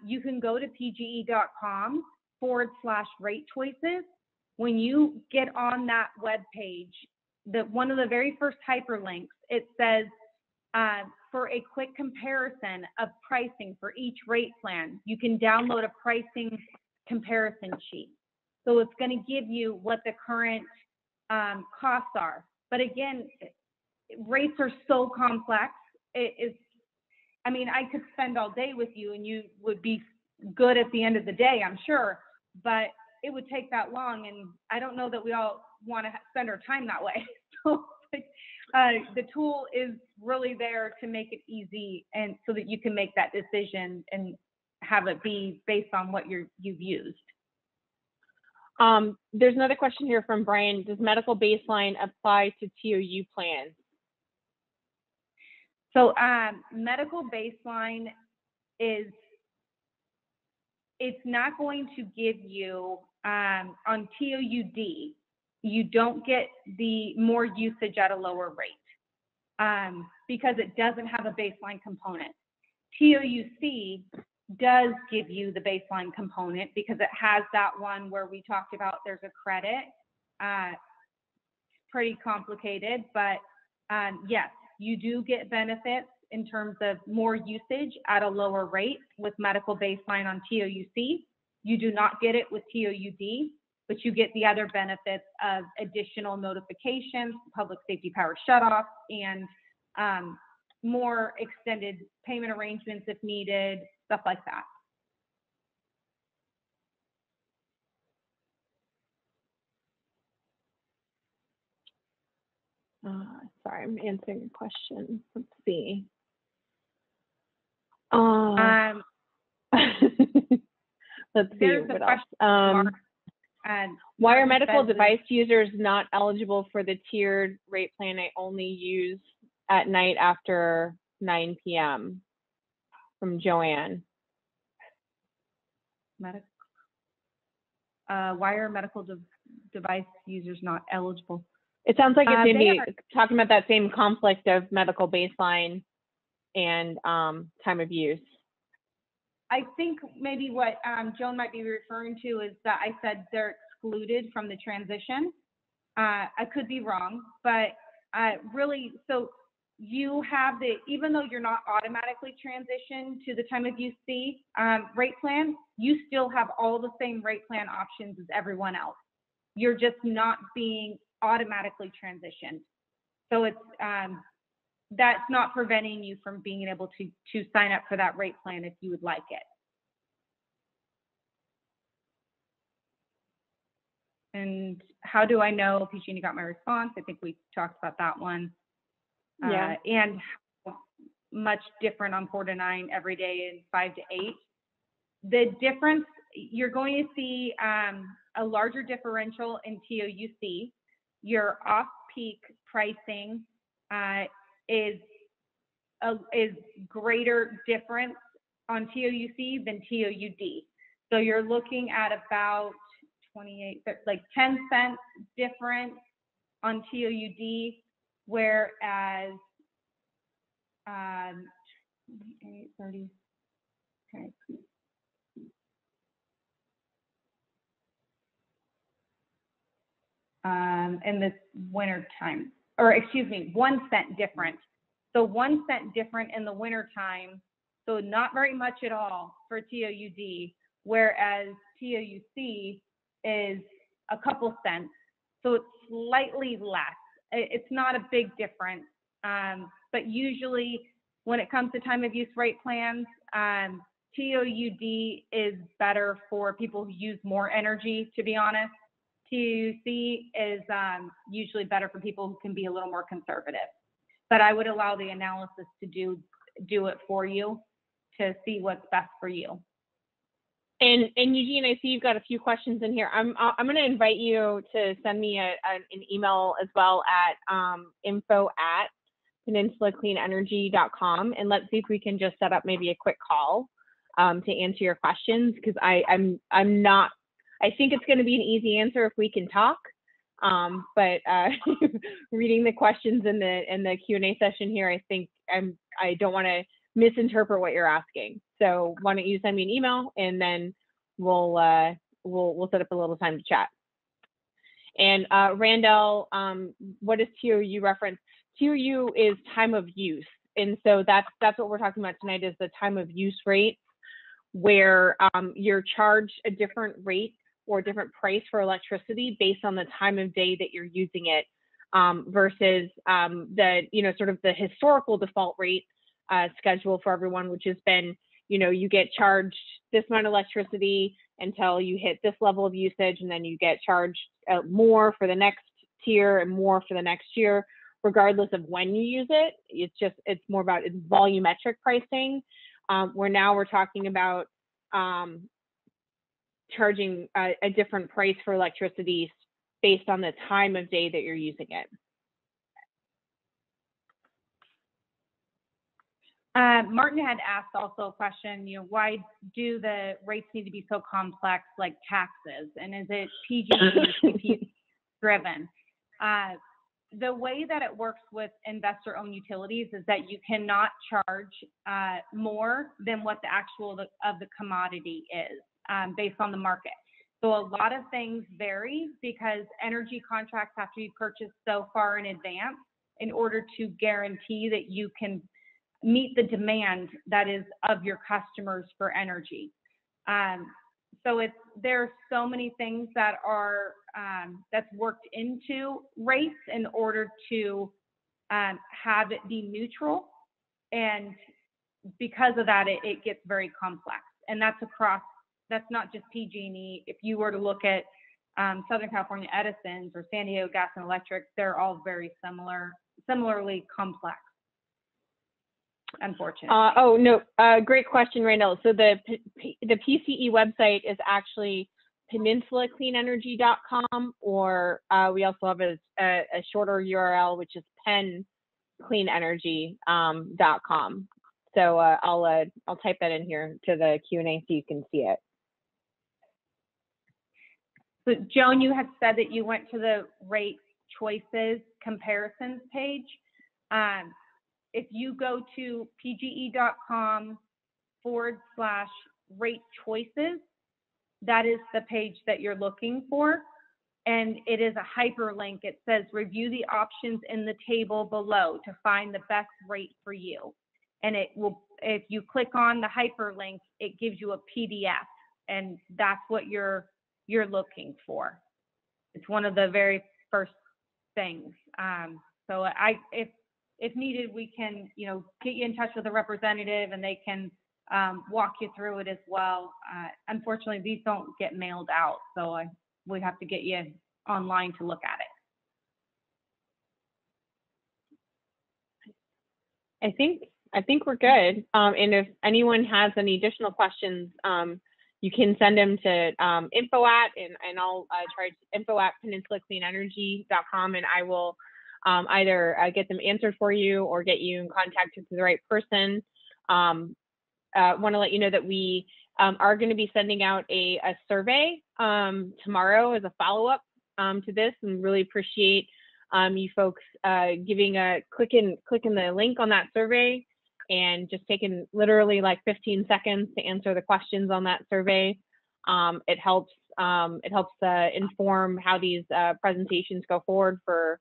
you can go to pge.com/rate choices. When you get on that web page, one of the very first hyperlinks, it says, for a quick comparison of pricing for each rate plan, you can download a pricing comparison sheet. So it's going to give you what the current costs are. But again, rates are so complex. I could spend all day with you and you would be good at the end of the day, I'm sure, but it would take that long, and I don't know that we all want to spend our time that way. So the tool is really there to make it easy, and so that you can make that decision and have it be based on what you've used. There's another question here from Brian. Does medical baseline apply to TOU plans? So medical baseline it's not going to give you, on TOUD, you don't get the more usage at a lower rate because it doesn't have a baseline component. TOUC does give you the baseline component because it has that one where we talked about there's a credit. Pretty complicated, but yes, you do get benefits in terms of more usage at a lower rate with medical baseline on TOUC. You do not get it with TOUD, but you get the other benefits of additional notifications, public safety power shutoff, and more extended payment arrangements if needed, stuff like that. Sorry, I'm answering a question. Let's see. Let's see what else. Why are medical device users not eligible for the tiered rate plan I only use at night after 9 p.m.? From Joanne. Why are medical device users not eligible? It sounds like it's maybe talking about that same conflict of medical baseline and time of use. I think maybe what Joan might be referring to is that I said they're excluded from the transition. I could be wrong, but really, so you have even though you're not automatically transitioned to the time of use C rate plan, you still have all the same rate plan options as everyone else. You're just not being automatically transitioned. So it's that's not preventing you from being able to sign up for that rate plan if you would like it. And how do I know PG&E got my response? I think we talked about that one. Yeah. And how much different on 4 to 9 every day and 5 to 8. The difference, you're going to see a larger differential in TOUC. Your off-peak pricing is greater difference on TOUC than TOUD. So you're looking at about 10 cents difference on TOUD, whereas 30, okay. In this winter time, or excuse me, 1 cent different. So 1 cent different in the winter time. So not very much at all for TOUD, whereas TOUC is a couple cents. So it's slightly less. It's not a big difference. But usually when it comes to time of use rate plans, TOUD is better for people who use more energy, to be honest. TOUC is usually better for people who can be a little more conservative. But I would allow the analysis to do it for you to see what's best for you. And Eugene, I see you've got a few questions in here. I'm going to invite you to send me an email as well at info@peninsulacleanenergy.com, and let's see if we can just set up maybe a quick call to answer your questions, because I'm not. I think it's going to be an easy answer if we can talk, but reading the questions in the Q&A session here, I think I don't want to misinterpret what you're asking. So why don't you send me an email, and then we'll set up a little time to chat. And Randall, what is TOU reference? TOU is time of use, and so that's what we're talking about tonight, is the time of use rate, where you're charged a different rate or a different price for electricity based on the time of day that you're using it, versus the sort of the historical default rate schedule for everyone, which has been, you get charged this amount of electricity until you hit this level of usage, and then you get charged more for the next tier and more for the next year, regardless of when you use it. It's more about its volumetric pricing, where now we're talking about charging a different price for electricity based on the time of day that you're using it. Martin had asked also a question, why do the rates need to be so complex, like taxes? And is it PG&E or CPUC driven? The way that it works with investor-owned utilities is that you cannot charge more than what the actual of the commodity is based on the market. So a lot of things vary because energy contracts have to be purchased so far in advance in order to guarantee that you can meet the demand that is of your customers for energy. So there's so many things that are that's worked into rates in order to have it be neutral, and because of that, it gets very complex. And that's not just PG&E. If you were to look at Southern California Edison's or San Diego Gas and Electric, they're all very similarly complex, unfortunately. Great question, Randall. So the PCE website is actually peninsulacleanenergy.com, or we also have a shorter URL, which is pencleanenergy.com. So I'll type that in here to the Q&A so you can see it. So Joan, you had said that you went to the rate choices comparisons page. If you go to pge.com/rate choices, that is the page that you're looking for. and it is a hyperlink. It says review the options in the table below to find the best rate for you. And it will, if you click on the hyperlink, it gives you a PDF, and that's what you're looking for. It's one of the very first things. So if needed, we can, get you in touch with a representative, and they can walk you through it as well. Unfortunately, these don't get mailed out, so we have to get you online to look at it. I think we're good. And if anyone has any additional questions, you can send them to info at, and I'll try info at peninsulacleanenergy.com, and I will either get them answered for you or get you in contact with the right person. Want to let you know that we are going to be sending out a survey tomorrow as a follow-up to this, and really appreciate you folks giving a clicking the link on that survey and just taking literally like 15 seconds to answer the questions on that survey. It helps inform how these presentations go forward for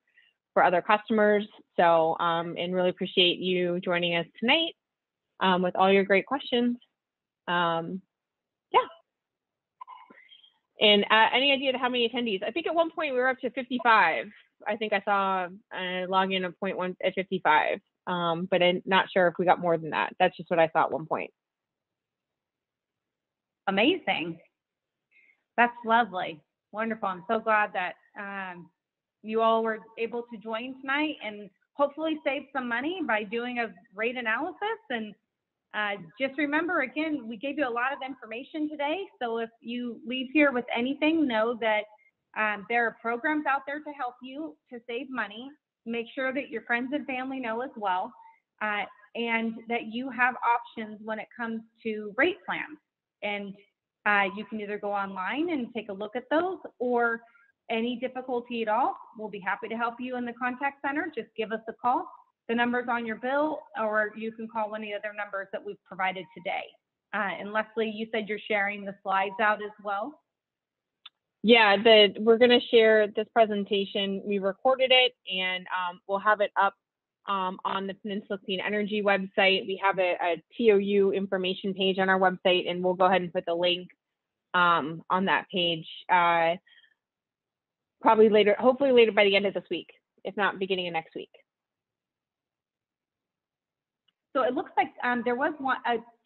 other customers. So, and really appreciate you joining us tonight with all your great questions. Yeah. And any idea to how many attendees? I think at one point we were up to 55. I think I saw a login of 0.1 at 55, but I'm not sure if we got more than that. That's just what I saw at one point. Amazing. That's lovely. Wonderful. I'm so glad that you all were able to join tonight and hopefully save some money by doing a rate analysis. And just remember, again, we gave you a lot of information today. So if you leave here with anything, know that there are programs out there to help you to save money. Make sure that your friends and family know as well, and that you have options when it comes to rate plans. And you can either go online and take a look at those, or any difficulty at all, we'll be happy to help you in the contact center. Just give us a call. The number's on your bill, or you can call one of the other numbers that we've provided today. And Leslie, you said you're sharing the slides out as well? Yeah, we're going to share this presentation. We recorded it, and we'll have it up on the Peninsula Clean Energy website. We have a TOU information page on our website, and we'll go ahead and put the link on that page probably later, hopefully later by the end of this week, if not beginning of next week. So it looks like there was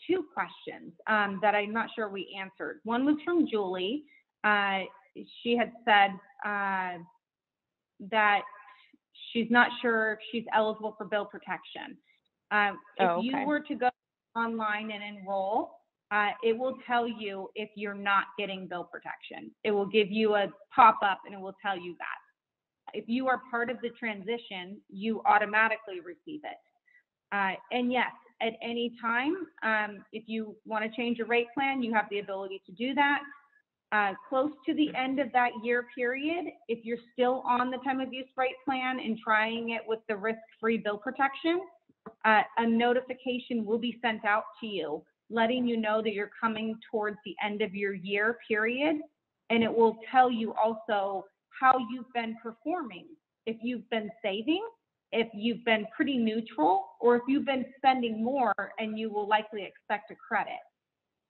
two questions that I'm not sure we answered. One was from Julie. She had said that she's not sure if she's eligible for bill protection. If you were to go online and enroll, it will tell you if you're not getting bill protection. It will give you a pop-up and it will tell you that. If you are part of the transition, you automatically receive it. And yes, at any time, if you want to change your rate plan, you have the ability to do that. Close to the end of that year period, if you're still on the time of use rate plan and trying it with the risk-free bill protection, a notification will be sent out to you, letting you know that you're coming towards the end of your year period. And it will tell you also how you've been performing. If you've been saving, if you've been pretty neutral, or if you've been spending more and you will likely expect a credit.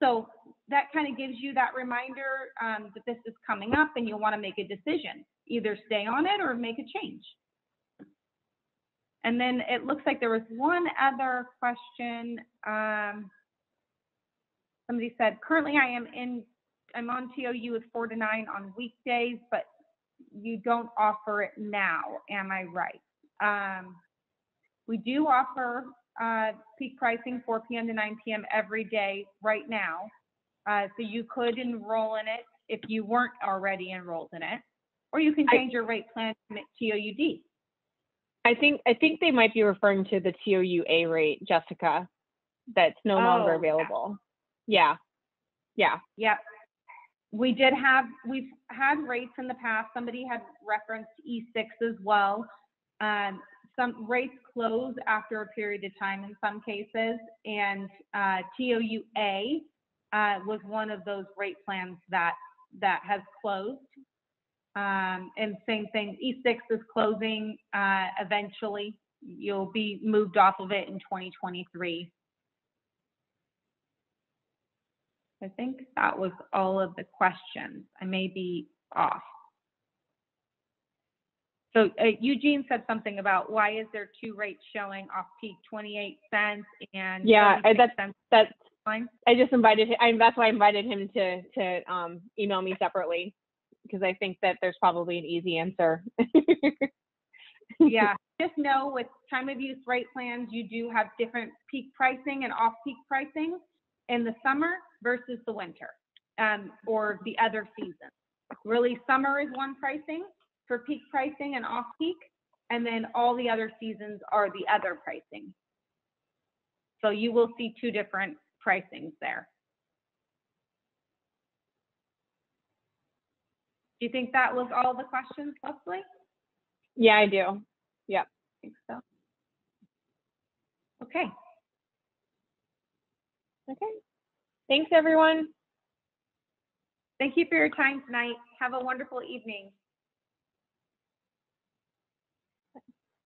So that kind of gives you that reminder that this is coming up and you'll want to make a decision, either stay on it or make a change. And then it looks like there was one other question. Somebody said, currently I'm on TOU with 4 to 9 on weekdays, but you don't offer it now, am I right? We do offer peak pricing 4 p.m. to 9 p.m. every day right now. So you could enroll in it if you weren't already enrolled in it, or you can change your rate plan to TOUD. I think they might be referring to the TOUA rate, Jessica, that's no longer available. Yeah. We've had rates in the past. Somebody had referenced E6 as well. Some rates close after a period of time in some cases, and TOUA was one of those rate plans that has closed. And same thing, E6 is closing eventually. You'll be moved off of it in 2023. I think that was all of the questions. I may be off. So Eugene said something about why is there two rates showing off-peak 28 cents and Yeah, 36 cents? that's Fine. I just invited him. That's why I invited him to email me separately, because I think that there's probably an easy answer. Yeah, just know with time of use rate plans, you do have different peak pricing and off-peak pricing in the summer versus the winter, or the other season. Really, summer is one pricing for peak pricing and off-peak, and then all the other seasons are the other pricing. So you will see two different pricings there. Do you think that was all the questions, Leslie? Yeah, I do. Yep. I think so. Okay. Okay. Thanks, everyone. Thank you for your time tonight. Have a wonderful evening.